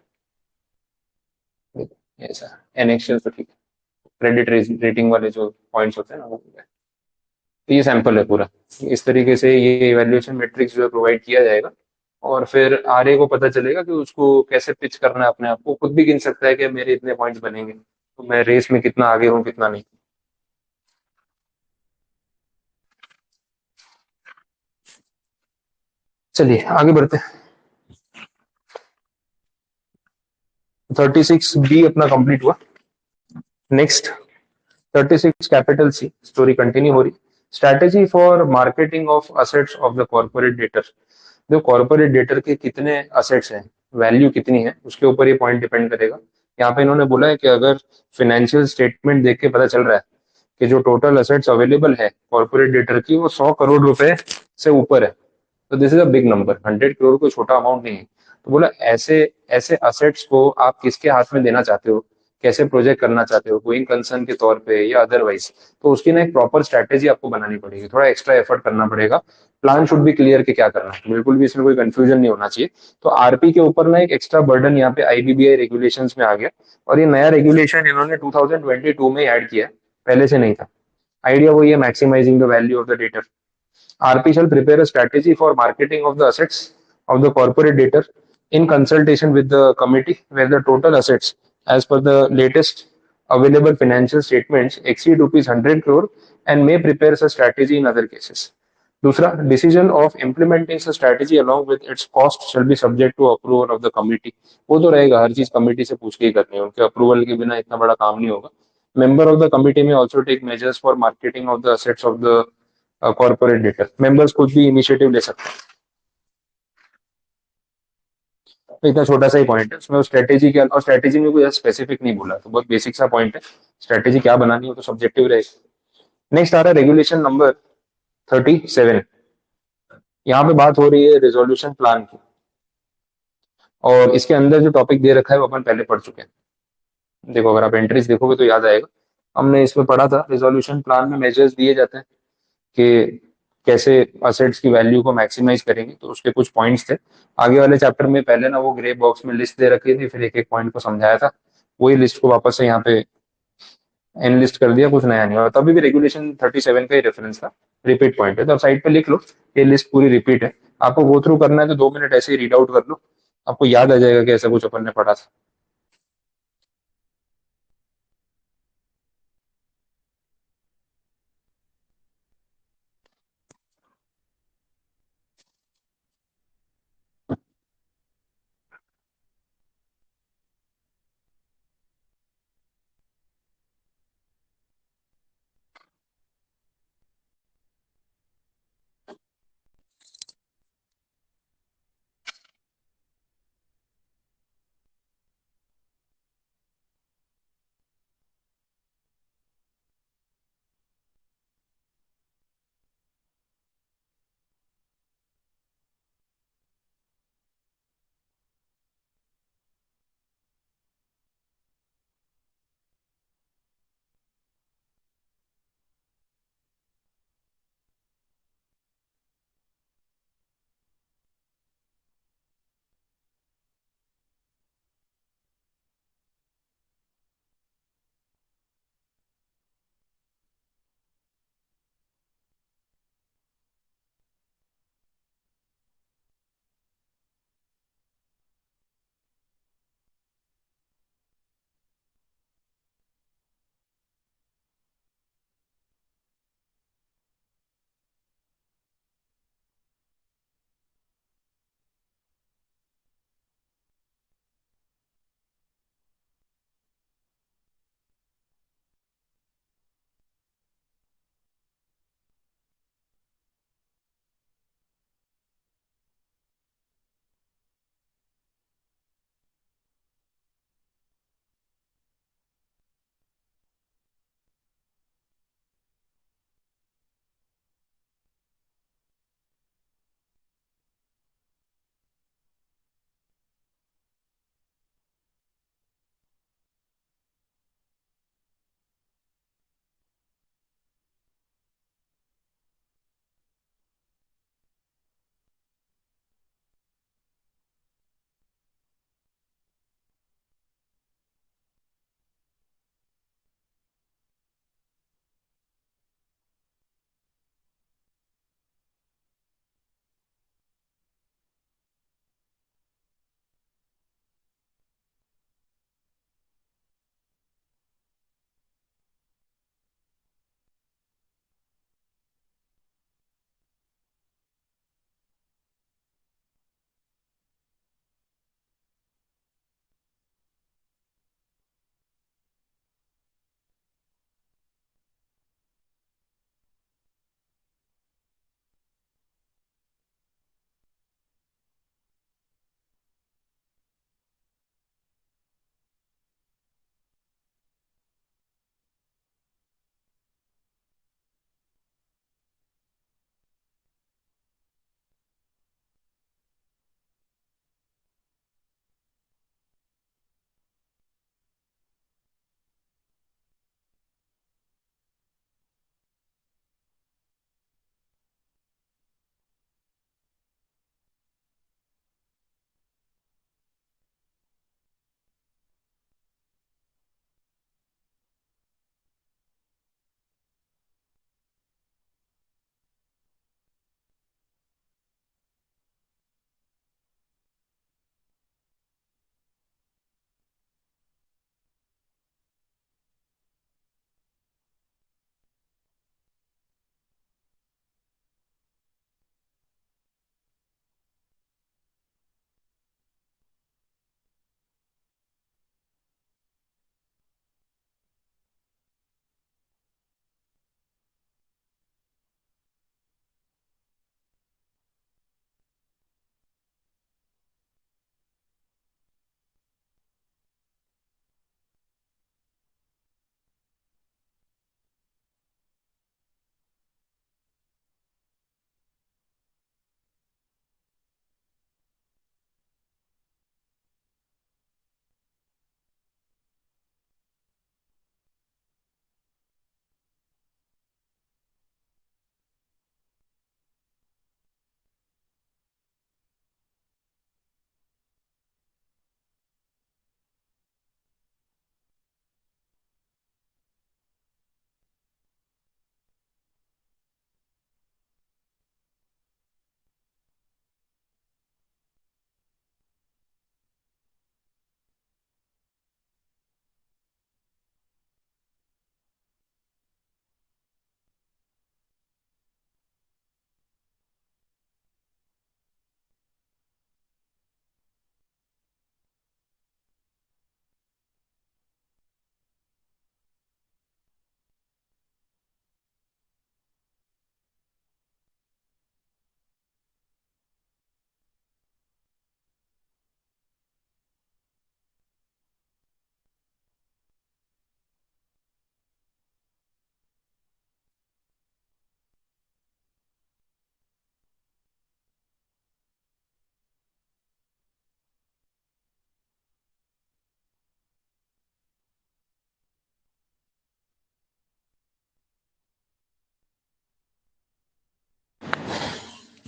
है। ऐसा एनेक्शियल तो ठीक है, क्रेडिट रेटिंग वाले जो पॉइंट्स होते हैं ना वो। तो ये सैंपल है पूरा। इस तरीके से ये इवैल्यूएशन मैट्रिक्स जो है प्रोवाइड किया जाएगा, और फिर आरए को पता चलेगा कि उसको कैसे पिच करना है अपने आप को। खुद भी गिन सकता है कि मेरे इतने पॉइंट्स बनेंगे, तो मैं रेस में कितना आगे हूँ कितना नहीं। चलिए आगे बढ़ते हैं। 36 बी अपना कंप्लीट हुआ। Next 36 capital C, story continue हो रही। Strategy for marketing of assets of the corporate debtor. जो कॉर्पोरेट डेटर के कितने असेट्स हैं, वैल्यू कितनी है, उसके ऊपर ये पॉइंट डिपेंड करेगा। यहाँ पे इन्होंने बोला है कि अगर फाइनेंशियल स्टेटमेंट देख के पता चल रहा है कि जो टोटल असेट्स अवेलेबल है कॉर्पोरेट डेटर की वो 100 करोड़ रुपए से ऊपर है, तो this is a big number. 100 crore कोई छोटा अमाउंट नहीं है। तो बोला ऐसे ऐसे असेट्स को आप किसके हाथ में देना चाहते हो, कैसे प्रोजेक्ट करना चाहते हो, गोइंग कंसर्न के तौर पे या अदरवाइज, तो उसकी ना एक प्रॉपर स्ट्रैटेजी आपको बनानी पड़ेगी, थोड़ा एक्स्ट्रा एफर्ट करना पड़ेगा। प्लान शुड भी क्लियर कि क्या करना है, बिल्कुल भी इसमें कोई कंफ्यूजन नहीं होना चाहिए। तो आरपी के ऊपर ना एक एक्स्ट्रा बर्डन यहाँ पे आईबीबीआई रेगुलेशंस में आ गया, और ये नया रेगुलेशन इन्होंने 2022 में ऐड किया है, पहले से नहीं था। आइडिया वही है, maximising the value of the data. RP shall prepare a strategy for marketing of the assets of the corporate debtor in consultation with the committee where the total assets as per the latest available financial statements exceed rupees 100 crore and may prepare a strategy in other cases. दूसरा, decision of implementing strategy along with its cost shall be subject to approval of the committee. वो तो रहेगा, हर चीज कमिटी से पूछ के ही करनी है, उनके अप्रूवल के बिना इतना बड़ा काम नहीं होगा। Member of the committee may also take measures for marketing of the assets of the corporate debtor. Members खुद भी इनिशिएटिव ले सकते हैं। तो इतना छोटा सा ही पॉइंट है उसमें, स्ट्रेटेजी क्या, और स्ट्रेटेजी में कोई स्पेसिफिक नहीं बोला, तो बहुत बेसिक सा पॉइंट है। स्ट्रेटेजी क्या बनानी हो तो सब्जेक्टिव रहेगा। नेक्स्ट आ रहा है रेगुलेशन नंबर 37। यहाँ पे बात हो रही है रिजोल्यूशन प्लान की, और इसके अंदर जो टॉपिक दे रखा है वो अपन पहले पढ़ चुके हैं। देखो अगर आप एंट्रीज देखोगे तो याद आएगा, हमने इसमें पढ़ा था रिजोल्यूशन प्लान में मेजर्स दिए जाते हैं कि कैसे असेट्स की वैल्यू को मैक्सिमाइज करेंगे, तो उसके कुछ पॉइंट्स थे। आगे वाले चैप्टर में पहले ना वो ग्रे बॉक्स में लिस्ट दे रखी थी, फिर एक एक पॉइंट को समझाया था। वही लिस्ट को वापस से यहाँ पे एनलिस्ट कर दिया, कुछ नया नहीं। और तभी भी रेगुलेशन 37 का ही रेफरेंस था, रिपीट पॉइंट है, तो आप साइड पे लिख लो, ये लिस्ट पूरी रिपीट है। आपको गो थ्रू करना है तो 2 मिनट ऐसे ही रीड आउट कर लो, आपको याद आ जाएगा कि ऐसा कुछ अपन ने पढ़ा था।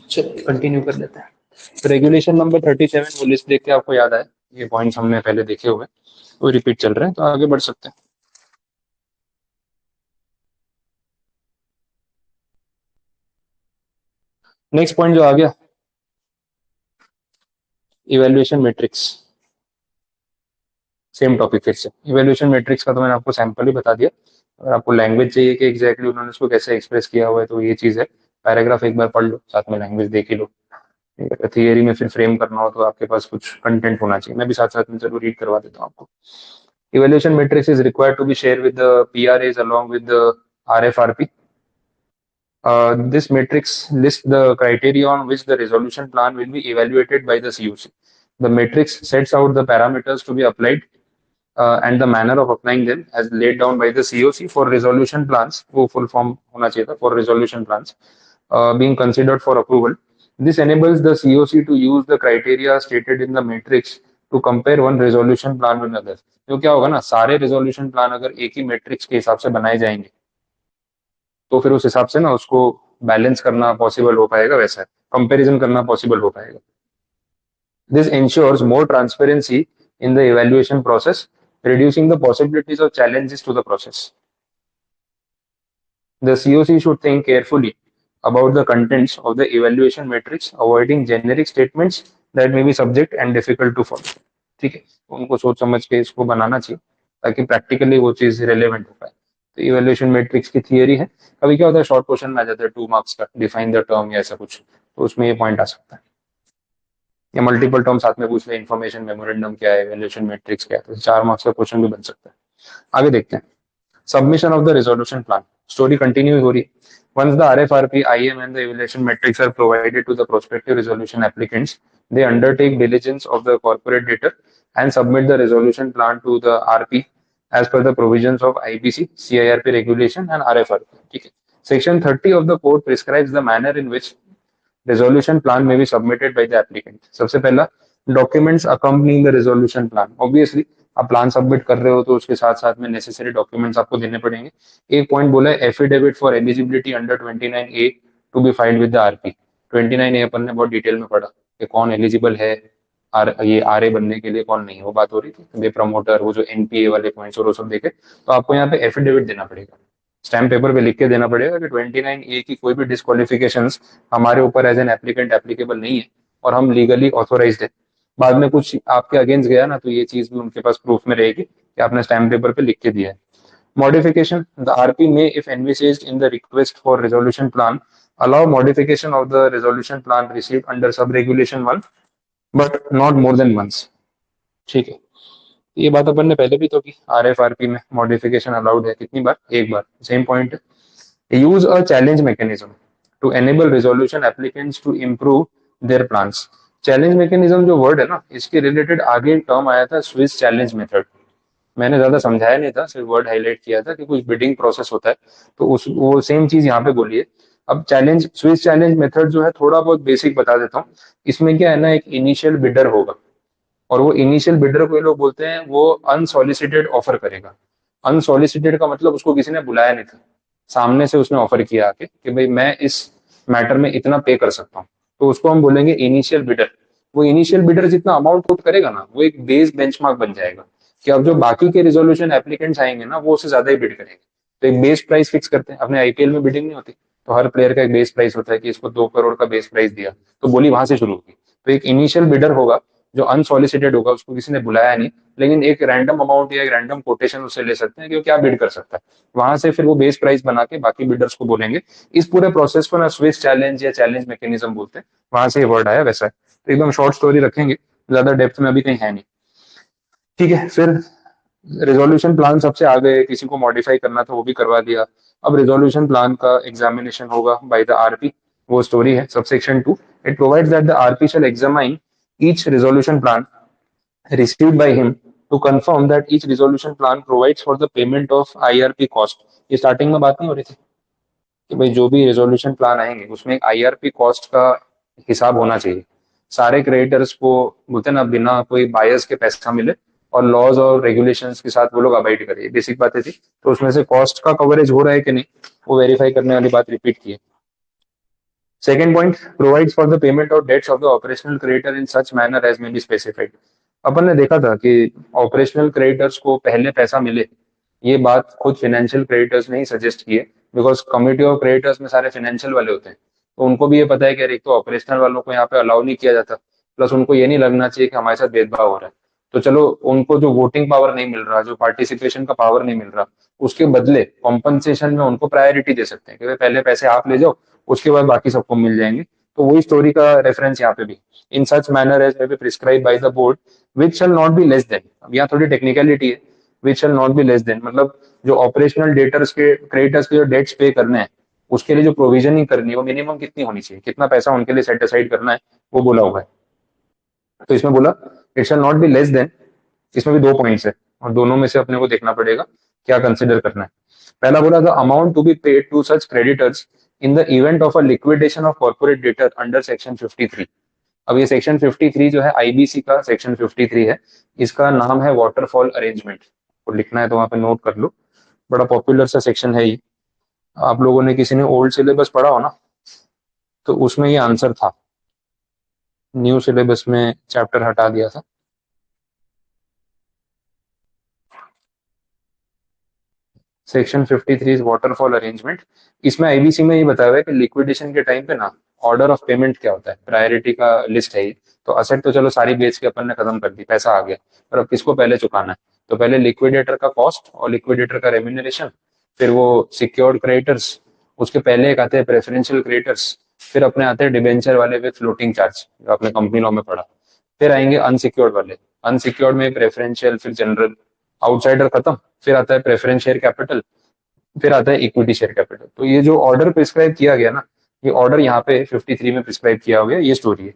चलिए कंटिन्यू कर लेते हैं। तो रेगुलेशन नंबर 37 वो लिस्ट देख के आपको याद आए, ये पॉइंट्स हमने पहले देखे हुए वो रिपीट चल रहे हैं, तो आगे बढ़ सकते हैं। नेक्स्ट पॉइंट जो आ गया, इवेल्युएशन मैट्रिक्स। सेम टॉपिक फिर से, इवेल्युएशन मैट्रिक्स का तो मैंने आपको सैंपल ही बता दिया। अगर आपको लैंग्वेज चाहिए कि एग्जैक्टली उन्होंने उसको कैसे एक्सप्रेस किया हुआ है, तो ये चीज है, पैराग्राफ एक बार पढ़ लो, साथ में लैंग्वेज देख ही लो। थियरी में फिर फ्रेम करना हो तो आपके पास कुछ कंटेंट होना चाहिए, मैं भी साथ साथ में जरूर रीड करवा देता हूँ आपको। Evaluation matrix is required to be share with the PRAs along with the RFRP. This matrix lists the criteria on which the resolution plan will be evaluated by the COC. The matrix sets out the parameters to be applied and the manner of applying them as laid down by the COC for resolution plans. वो full form होना चाहिए था, for resolution plans being considered for approval. This enables the COC to use the criteria stated in the matrix to compare one resolution plan with another. तो क्या होगा ना, सारे resolution plan अगर एक ही matrix के हिसाब से बनाए जाएंगे तो फिर उस हिसाब से ना उसको बैलेंस करना पॉसिबल हो पाएगा, वैसा कंपैरिजन करना पॉसिबल हो पाएगा। This ensures more transparency in the evaluation process, reducing the possibilities of challenges to the process. The COC should think carefully about the contents of the evaluation matrix, avoiding generic statements that may be subject and difficult to follow. ठीक है, उनको सोच समझ के इसको बनाना चाहिए ताकि प्रैक्टिकली वो चीज रिलेवेंट हो पाए। तो इवेल्युएशन मैट्रिक्स की थियरी है। कभी क्या होता है, शॉर्ट क्वेश्चन में आ जाता है 2 मार्क्स का, डिफाइन द टर्म या ऐसा कुछ, तो उसमें ये पॉइंट आ सकता है। या मल्टीपल टर्म साथ में पूछ ले, इन्फॉर्मेशन मेमोरेंडम क्या है, इवेल्युएशन मैट्रिक्स क्या है, तो 4 मार्क्स का क्वेश्चन भी बन सकता है। आगे देखते हैं, submission of the resolution plan. Story continues हो रही है। Once the RFRP, IM and the evaluation metrics are provided to the prospective resolution applicants, they undertake diligence of the corporate data and submit the resolution plan to the RP as per the provisions of IBC, CIRP regulation and RFRP. ठीक है। Section 30 of the code prescribes the manner in which resolution plan may be submitted by the applicant. सबसे पहला, documents accompanying the resolution plan. Obviously आप प्लान सबमिट कर रहे हो तो उसके साथ साथ में नेसेसरी डॉक्यूमेंट्स आपको देने पड़ेंगे। एक पॉइंट बोला है, affidavit for eligibility under 29A to be filed with the RP। 29A अपन ने बहुत डिटेल में पढ़ा कि कौन एलिजिबल है ये RA बनने के लिए, कौन नहीं, वो बात हो रही थी। वे प्रमोटर, वो जो NPA वाले पॉइंट्स और वो सब देखे, तो आपको यहाँ पे एफिडेविट देना पड़ेगा, स्टैम्प पेपर पे लिख के देना पड़ेगा कि 29A की कोई भी डिस्क्वालिफिकेशंस हमारे ऊपर एज एन एप्लीकेंट एप्लीकेबल नहीं है और हम लीगली ऑथोराइज्ड है। बाद में कुछ आपके अगेंस्ट गया ना, तो ये चीज भी उनके पास प्रूफ में रहेगी कि आपने स्टैम्प पेपर पे लिख के दिया है। Modification, the RP may if envisaged in the request for resolution plan allow modification of the resolution plan received under sub regulation 1 but not more than once। ठीक है, ये बात अपन ने पहले भी तो की, RFRP में मॉडिफिकेशन अलाउड है कितनी बार, एक बार, सेम पॉइंट है। Use a challenge mechanism to enable resolution applicants to improve their plans. Challenge mechanism जो वर्ड है ना, इसके रिलेटेड आगे टर्म आया था स्विस चैलेंज मेथड। मैंने ज्यादा समझाया नहीं था, सिर्फ वर्ड हाईलाइट किया था कि कुछ बिडिंग प्रोसेस होता है, तो उस वो सेम चीज यहाँ पे बोलिए। अब चैलेंज, स्विस चैलेंज मेथड जो है, थोड़ा बहुत बेसिक बता देता हूँ। इसमें क्या है ना, एक इनिशियल बिडर होगा और वो इनिशियल बिडर को ये लोग बोलते हैं वो अनसॉलिसिटेड ऑफर करेगा। अनसॉलिसिटेड का मतलब उसको किसी ने बुलाया नहीं था, सामने से उसने ऑफर किया आके कि भाई मैं इस मैटर में इतना पे कर सकता हूँ, तो उसको हम बोलेंगे इनिशियल बिडर। वो इनिशियल बिडर जितना अमाउंट कोट करेगा ना, वो एक बेस बेंचमार्क बन जाएगा कि अब जो बाकी के रिजोल्यूशन एप्लीकेंट्स आएंगे ना, वो उससे ज्यादा ही बिड करेंगे। तो एक बेस प्राइस फिक्स करते हैं, अपने IPL में बिडिंग नहीं होती, तो हर प्लेयर का एक बेस प्राइस होता है कि इसको 2 करोड़ का बेस प्राइस दिया, तो बोली वहां से शुरू होगी। तो एक इनिशियल बिडर होगा जो अनसॉलिसिटेड होगा, उसको किसी ने बुलाया नहीं, लेकिन एक रैंडम अमाउंट या एक रैंडम कोटेशन उससे ले सकते हैं कि वो क्या बिड कर सकता है। वहां से फिर वो बेस प्राइस बना के बाकी बिडर्स को बोलेंगे। इस पूरे प्रोसेस को ना स्विस चैलेंज या चैलेंज मैकेनिज्म बोलते हैं, वहां से ये वर्ड आया, वैसा है। तो एकदम शॉर्ट स्टोरी रखेंगे, ज्यादा डेप्थ में अभी कहीं है नहीं। ठीक है, फिर रिजोल्यूशन प्लान सबसे आगे, किसी को मॉडिफाई करना था वो भी करवा दिया। अब रिजोल्यूशन प्लान का एग्जामिनेशन होगा बाय द RP, वो स्टोरी है। Subsection 2, it provides that the RP shall examine each resolution plan received by him to confirm that each resolution plan provides for the payment of IRP cost। ये स्टार्टिंग में बात नहीं हो रही थी कि भाई जो भी रेजोल्यूशन प्लान आएंगे उसमें एक IRP कॉस्ट का हिसाब होना चाहिए। सारे क्रेडिटर्स को बोलते हैं ना, बिना कोई बायस के पैसा मिले और लॉज और रेगुलेशंस के साथ वो लोग अबाइड करें, बेसिक बातें थी। तो उसमें से कॉस्ट का कवरेज हो रहा है कि नहीं, वो वेरीफाई करने वाली बात रिपीट की है। Second point, provides for the payment of debts of the operational creditor in such manner as may be specified. अपन ने देखा था कि ऑपरेशनल क्रेडिटर्स को पहले पैसा मिले, ये बात खुद फाइनेंशियल क्रेडिटर्स ने ही सजेस्ट की है, बिकॉज कमिटी ऑफ क्रेडिटर्स में सारे फाइनेंशियल वाले होते हैं, तो उनको भी ये पता है कि यार एक तो ऑपरेशनल वालों को यहाँ पे अलाउ नहीं किया जाता, प्लस उनको ये नहीं लगना चाहिए कि हमारे साथ भेदभाव हो रहा है। तो चलो, उनको जो वोटिंग पावर नहीं मिल रहा, जो पार्टिसिपेशन का पावर नहीं मिल रहा, उसके बदले कॉम्पनसेशन में उनको प्रायोरिटी दे सकते हैं कि भाई पहले पैसे आप ले जाओ, उसके बाद बाकी सबको मिल जाएंगे। तो वही स्टोरी का रेफरेंस यहाँ पे भी, in such manner as may be prescribe by the board which shall not be less than. अब यहाँ थोड़ी टेक्निकलिटी है, which shall not be less than मतलब जो ऑपरेशनल डेटर्स के क्रेडिटर्स के जो डेट्स पे करने हैं, उसके लिए जो प्रोविजनिंग करनी है वो मिनिमम कितनी होनी चाहिए, कितना पैसा उनके लिए सेट असाइड करना है, वो बोला हुआ है। तो इसमें बोला it shall not be less then, इसमें भी दो पॉइंट्स है और दोनों में से अपने को देखना पड़ेगा क्या कंसिडर करना है। पहला बोला the amount to be paid to such creditors in the event of a liquidation of corporate debtor under section 53। अब ये सेक्शन 53 जो है आईबीसी का सेक्शन 53 है, इसका नाम है वाटरफॉल अरेंजमेंट। और लिखना है तो वहां पे नोट कर लो, बड़ा पॉपुलर सा सेक्शन है ये। आप लोगों ने किसी ने ओल्ड सिलेबस पढ़ा हो ना, तो उसमें ये आंसर था, न्यू सिलेबस में चैप्टर हटा दिया था। Section 53 is waterfall arrangement. इसमें आईबीसी में ये बताया हुआ है कि लिक्विडेशन के टाइम पे ना ऑर्डर ऑफ पेमेंट क्या होता है, प्रायोरिटी का लिस्ट है ये। तो असेट तो चलो सारी बेच के अपन ने खत्म कर दी, पैसा आ गया, पर अब किसको पहले चुकाना है? तो पहले लिक्विडेटर का कॉस्ट और लिक्विडेटर का रेम्यूनरेशन, फिर वो सिक्योर्ड क्रेडिटर्स, उसके पहले एक आते हैं प्रेफरेंशियल क्रेडिटर्स, फिर अपने आते हैं डिबेंचर वाले विद फ्लोटिंग चार्ज, जो आपने कंपनी लॉ में पढ़ा। फिर आएंगे अनसिक्योर्ड वाले, अनसिक्योर्ड में प्रेफरेंशियल, फिर जनरल, आउटसाइडर खत्म, फिर आता है प्रेफरेंस शेयर कैपिटल, फिर आता है इक्विटी शेयर कैपिटल। तो ये जो ऑर्डर प्रिस्क्राइब किया गया ना, ये ऑर्डर यहाँ पे 53 में प्रिस्क्राइब किया गया, ये स्टोरी है।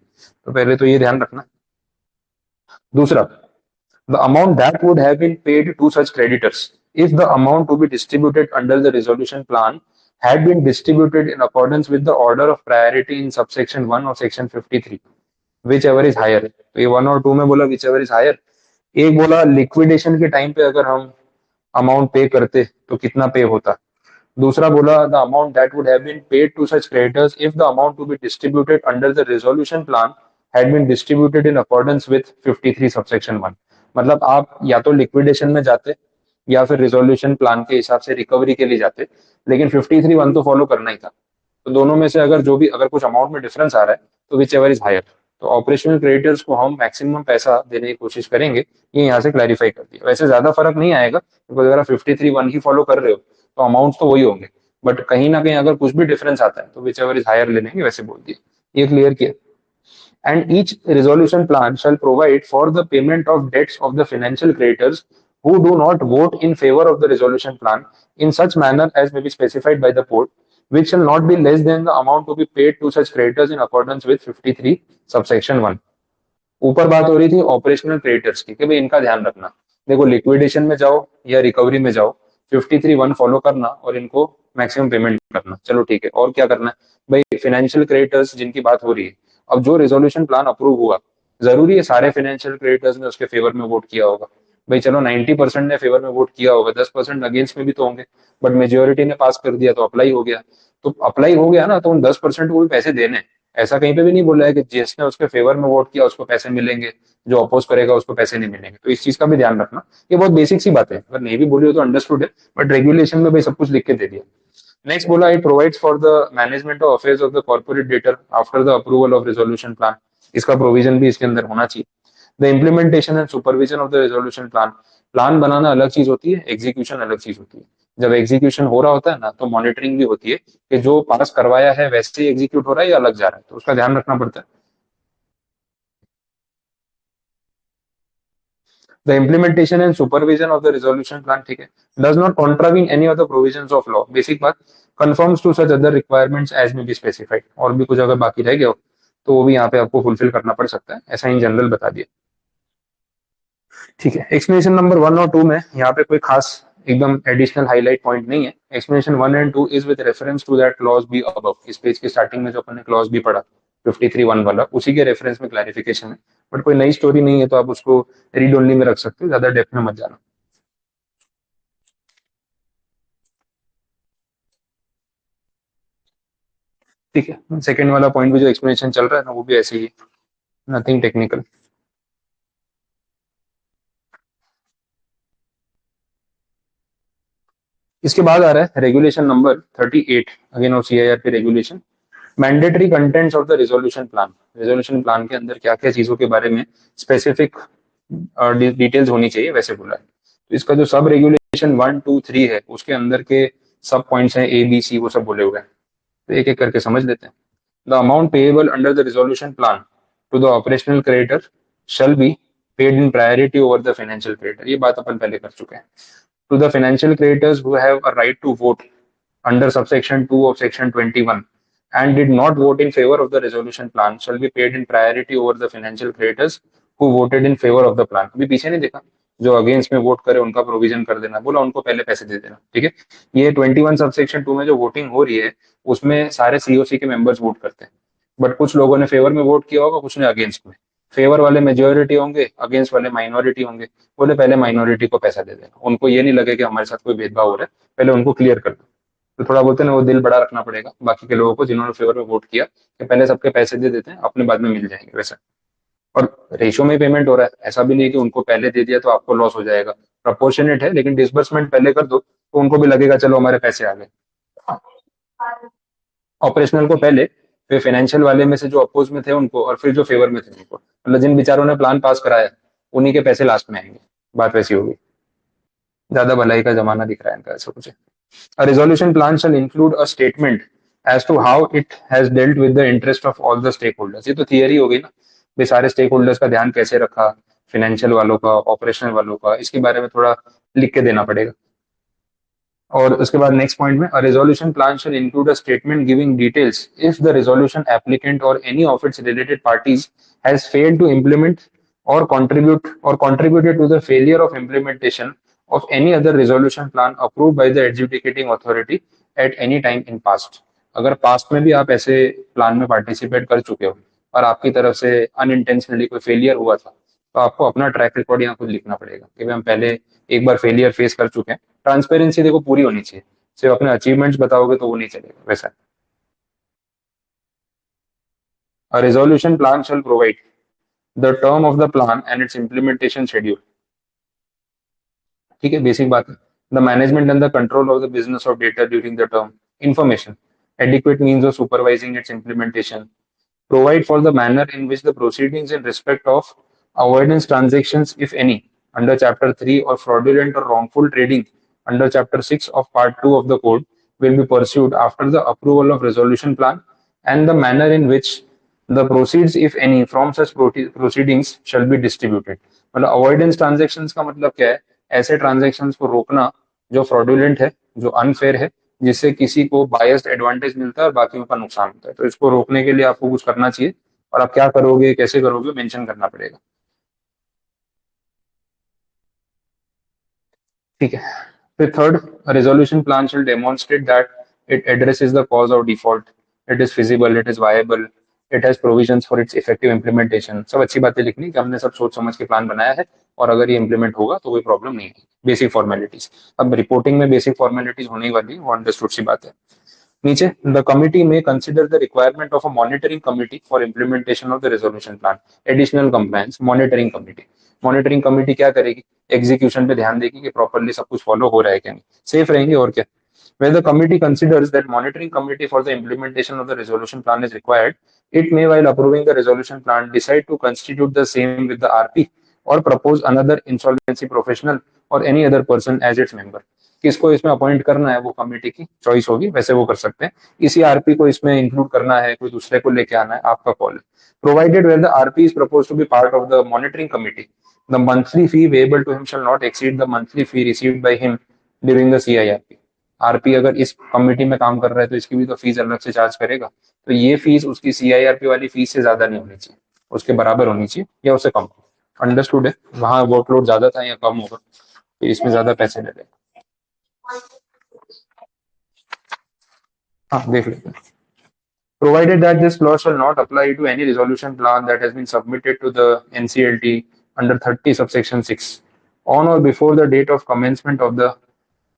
तो पहले तो ये ध्यान रखना। दूसरा, the amount that would have been paid to such creditors if the amount to be distributed under the resolution plan had been distributed in accordance with the order of priority in subsection 1 of section 53, whichever is higher। तो ये 1 और 2 में बोला whichever is higher, एक बोला लिक्विडेशन के टाइम पे अगर हम अमाउंट पे करते तो कितना पे होता, दूसरा बोला the amount that would have been paid to such creditors if the amount to be distributed under the resolution plan had been distributed in accordance with 53 subsection 1। मतलब आप या तो लिक्विडेशन में जाते या फिर रिजोल्यूशन प्लान के हिसाब से रिकवरी के लिए जाते, लेकिन 53(1) तो फॉलो करना ही था। तो दोनों में से अगर जो भी अगर कुछ अमाउंट में डिफरेंस आ रहा है तो विच एवर इज हायर, तो ऑपरेशनल क्रेडिटर्स को हम मैक्सिमम पैसा देने की कोशिश करेंगे, ये यहाँ से क्लैरिफाई कर दिया। वैसे ज्यादा फर्क नहीं आएगा, क्योंकि अगर आप 53(1) ही फॉलो कर रहे हो तो अमाउंट तो वही होंगे, बट कहीं ना कहीं अगर कुछ भी डिफरेंस आता है तो विच एवर इज हायर ले लेंगे, वैसे बोल दिए। ये क्लियर किया। And each resolution plan shall provide for the payment of debts of the financial creditors who do not vote in favor of the resolution plan in such manner as may be specified by the court, which shall not be less than the amount to be paid to such creditors in accordance with 53 subsection 1। ऊपर बात हो रही थी ऑपरेशनल क्रेडिटर्स की कि भाई इनका ध्यान रखना। देखो, लिक्विडेशन में जाओ या रिकवरी में जाओ, 53(1) फॉलो करना और इनको मैक्सिमम पेमेंट करना, चलो ठीक है। और क्या करना है भाई, फाइनेंशियल क्रेडिटर्स जिनकी बात हो रही है, अब जो रेजोल्यूशन प्लान अप्रूव हुआ, जरूरी है सारे फाइनेंशियल क्रेडिटर्स ने उसके फेवर में वोट किया होगा? भाई चलो 90% ने फेवर में वोट किया होगा, 10% अगेंस्ट में भी तो होंगे, बट मेजोरिटी ने पास कर दिया तो अप्लाई हो गया। तो अप्लाई हो गया ना, तो उन 10% को भी पैसे देने हैं। ऐसा कहीं पे भी नहीं बोला है कि जिसने उसके फेवर में वोट किया उसको पैसे मिलेंगे, जो अपोज करेगा उसको पैसे नहीं मिलेंगे। तो इस चीज का भी ध्यान रखना। ये बहुत बेसिक सी बात है, अगर नहीं भी बोली हो तो अंडरस्टूड है, बट रेगुलेशन में भाई सब कुछ लिख के दे दिया। नेक्स्ट बोला it provides for the management of affairs of the corporate debtor after the approval of resolution plan. इसका प्रोविजन भी इसके अंदर होना चाहिए। The implementation and supervision of the resolution plan. Plan बनाना अलग चीज होती है, एग्जीक्यूशन अलग चीज होती है। जब एग्जीक्यूशन हो रहा होता है ना, तो मॉनिटरिंग भी होती है कि जो पास करवाया है वैसे ही एग्जीक्यूट हो रहा है या अलग जा रहा है, तो उसका ध्यान रखना पड़ता है। The implementation and supervision of the resolution plan, ठीक है, does not contravene any of the provisions of law। Basic बात, conforms to such other requirements as may be specified। और भी कुछ अगर बाकी रह गया हो तो वो भी यहाँ पे आपको फुलफिल करना पड़ सकता है, ऐसा इन जनरल बता दिया। ठीक है, एक्सप्लेनेशन नंबर 1 और 2 में यहाँ पे कोई खास एकदम एडिशनल हाईलाइट पॉइंट नहीं है। Explanation 1 and 2 is with reference to that clause B above. इस पेज के स्टार्टिंग में जो अपन ने क्लॉज बी पढ़ा 53(1) वाला, उसी के रेफरेंस में क्लैरिफिकेशन है। बट कोई नई स्टोरी नहीं है, तो आप उसको रीड ओनली में रख सकते हो, ज्यादा डेप्थ में मत जाना। ठीक है, सेकंड वाला पॉइंट भी जो एक्सप्लेनेशन चल रहा है ना वो भी ऐसे ही है, नथिंग टेक्निकल। इसके बाद आ रहा है रेगुलेशन नंबर 38 अगेन और सीआईआर के regulation. Mandatory contents of the resolution plan. Resolution plan के अंदर क्या क्या चीजों के बारे में स्पेसिफिक डिटेल्स होनी चाहिए वैसे बोला है। तो इसका जो सब रेगुलेशन 1 2 3 है उसके अंदर के सब पॉइंट्स हैं ए बी सी वो सब बोले हुए हैं। तो एक एक करके समझ लेते हैं। The amount payable under the resolution plan to the operational creditor shall be paid in priority over the financial creditor। ये बात अपन पहले कर चुके हैं। To the financial creditors who have a right to vote under subsection 2 of section 21 and did not vote in favor of the resolution plan shall be paid in priority over the financial creditors who voted in favor of the plan। अभी पीछे नहीं देखा, जो अगेंस्ट में वोट करे उनका प्रोविजन कर देना, बोला उनको पहले पैसे दे देना। ठीक है, ये 21 सबसेक्शन 2 में जो वोटिंग हो रही है उसमें सारे सीओसी के मेंबर्स वोट करते हैं, बट कुछ लोगों ने फेवर में वोट किया होगा, कुछ ने अगेंस्ट में। फेवर वाले मेजोरिटी होंगे, अगेंस्ट वाले माइनॉरिटी होंगे। बोले पहले माइनॉरिटी को पैसा दे देना, उनको ये नहीं लगे कि हमारे साथ कोई भेदभाव हो रहा है, पहले उनको क्लियर कर दो। तो थोड़ा बोलते हैं ना वो दिल बड़ा रखना पड़ेगा बाकी के लोगों को जिन्होंने फेवर में वोट किया, कि पहले सबके पैसे दे देते हैं, अपने बाद में मिल जाएंगे वैसा। और रेशियो में पेमेंट हो रहा है, ऐसा भी नहीं कि उनको पहले दे दिया तो आपको लॉस हो जाएगा। प्रपोर्शनेट है, लेकिन डिसबर्समेंट पहले कर दो तो उनको भी लगेगा चलो हमारे पैसे आ गए। ऑपरेशनल को पहले, फिर फाइनेंशियल वाले में से जो अपोज में थे उनको, और फिर जो फेवर में थे उनको। मतलब जिन बेचारों ने प्लान पास कराया उन्हीं के पैसे लास्ट में आएंगे। बात वैसी होगी। ज्यादा भलाई का जमाना दिख रहा है इनका, ऐसा कुछ है। A resolution plan shall include a statement as to how it has dealt with the interest of all the stakeholders। ये तो थियरी हो गई ना, भाई सारे स्टेक होल्डर्स का ध्यान कैसे रखा, फाइनेंशियल वालों का, ऑपरेशनल वालों का, इसके बारे में थोड़ा लिख के देना पड़ेगा। और उसके बाद नेक्स्ट पॉइंट में, a resolution plan shall include a statement giving details if the resolution applicant or any of its related parties has failed to implement or contributed to the failure of implementation of any other resolution plan approved by the adjudicating authority at any time in past। अगर पास्ट में भी आप ऐसे प्लान में पार्टिसिपेट कर चुके हो और आपकी तरफ से अनइंटेंशनली कोई फेलियर हुआ था, तो आपको अपना ट्रैक रिकॉर्ड यहाँ खुद लिखना पड़ेगा कि भाई हम पहले एक बार फेलियर फेस कर चुके हैं। ट्रांसपेरेंसी देखो पूरी होनी चाहिए, सिर्फ अपने अचीवमेंट्स बताओगे तो वो नहीं चलेगा वैसा। A resolution plan shall provide the term of the plan and its implementation schedule। ठीक है, बेसिक बात है। The management and the control of the business of data during the term, information, adequate means of supervising it's implementation, provide for the manner in which the proceedings in respect of avoidance transactions, if any, under Chapter 3 or fraudulent or wrongful trading under Chapter 6 of Part 2 of the Code will be pursued after the approval of resolution plan, and the manner in which the proceeds, if any, from such proceedings shall be distributed। मतलब अवॉइडेंस ट्रांजेक्शन्स का मतलब क्या है? ऐसे ट्रांजेक्शन्स को रोकना जो फ्रॉडुलेंट है, जो अनफेयर है, जिससे किसी को बायस्ड एडवांटेज मिलता है और बाकियों का नुकसान होता है। तो इसको रोकने के लिए आपको कुछ करना चाहिए, और आप क्या करोगे, कैसे करोगे, मेंशन करना पड़ेगा। ठीक है, फिर third, resolution plan shall demonstrate that it addresses the cause of default, it is feasible, it is viable, it has provisions for its effective implementation. सब अच्छी बातें लिखनी कि हमने सब सोच समझ के प्लान बनाया है और अगर ये इंप्लीमेंट होगा तो कोई प्रॉब्लम नहीं है। बेसिक फॉर्मेलिटीज, अब रिपोर्टिंग में बेसिक फॉर्मेलिटीज होने वाली, वो अंडरस्टूड सी बात है। नीचे, द कमिटी में consider the requirement of a monitoring committee for implementation of the resolution plan. Additional compliance monitoring committee. Monitoring committee क्या करेगी? एग्जीक्यूशन पे ध्यान देगी कि प्रॉपरली सब कुछ फॉलो हो रहा है क्या नहीं, सेफ रहेंगे और क्या। Where the committee considers that monitoring committee for the implementation of the resolution plan is required, it may, while approving the resolution plan, decide to constitute the same with the RP or propose another insolvency professional or any other person as its member। किसको इसमें अपॉइंट करना है वो कमेटी की चॉइस होगी, वैसे वो कर सकते हैं। इसी आरपी को इसमें इंक्लूड करना है, कोई दूसरे को लेके आना है, आपका कॉल है। Provided where the RP is propose to be part of the monitoring committee, the monthly fee payable to him shall not exceed the monthly fee received by him during the CIRP. RP अगर इस कमिटी में काम कर रहा है तो इसकी भी तो फीस अलग से चार्ज करेगा, तो ये फीस उसकी सीआईआरपी वाली फीस से ज्यादा नहीं होनी चाहिए, उसके बराबर होनी चाहिए या उससे कम। अंडरस्टूड है? वहां वर्कलोड ज्यादा था या कम होगा, तो इसमें ज्यादा पैसे ले लेगा। हाँ देख लेते हैं। Provided that this clause shall not apply to any resolution plan that has been submitted to the NCLT under 30 subsection 6 on or before the date of commencement of the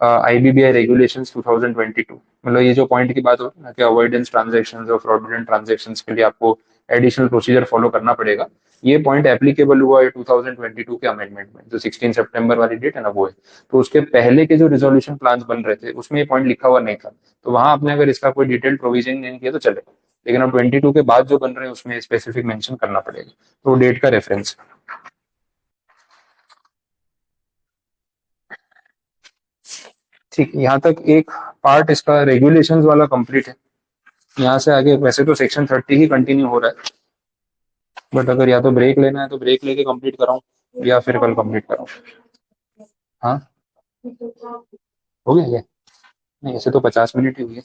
IBBI regulations 2022, मतलब ये जो पॉइंट की बात हो ना कि अवॉइडेंस ट्रांजैक्शंस और फ्रॉडुलेंट ट्रांजैक्शंस के लिए आपको एडिशनल प्रोसीजर फॉलो करना पड़ेगा, ये पॉइंट एप्लीकेबल हुआ है 2022 के अमेंडमेंट में, जो 16 सितंबर वाली डेट है ना वो है। तो उसके पहले के जो रिजोल्यूशन प्लान्स बन रहे थे उसमें ये पॉइंट लिखा हुआ नहीं था, तो वहां आपने अगर इसका कोई डिटेल प्रोविजन नहीं किया तो चलेगा, लेकिन अब 22 के बाद जो बन रहे हैं उसमें स्पेसिफिक मेंशन करना पड़ेगा, तो डेट का रेफरेंस। ठीक, यहाँ तक एक पार्ट इसका रेगुलेशंस वाला कंप्लीट है। यहाँ से आगे वैसे तो सेक्शन 30 ही कंटिन्यू हो रहा है, बट अगर या तो ब्रेक लेना है तो ब्रेक लेके कंप्लीट कराऊं या फिर कल कंप्लीट कराऊं। हाँ, हो गया क्या? नहीं, ऐसे तो 50 मिनट ही हुई है।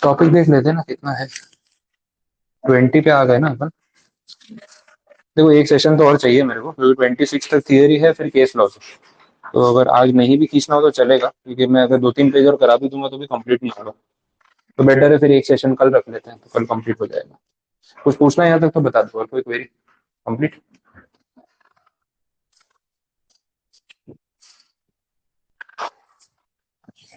टॉपिक देख लेते हैं ना कितना है, 20 पे आ गए ना अपन। देखो एक सेशन तो और चाहिए मेरे को, क्योंकि 26 तक थियरी है, फिर केस लॉ। तो अगर आज नहीं भी खींचना हो तो चलेगा, क्योंकि मैं अगर 2-3 पेज और करा भी दूंगा तो भी कंप्लीट नहीं होगा। तो बेटर है फिर एक सेशन कल रख लेते हैं, तो कल कंप्लीट हो जाएगा। कुछ पूछना है यहाँ तक तो बता दो, और कोई क्वेरी? कंप्लीट।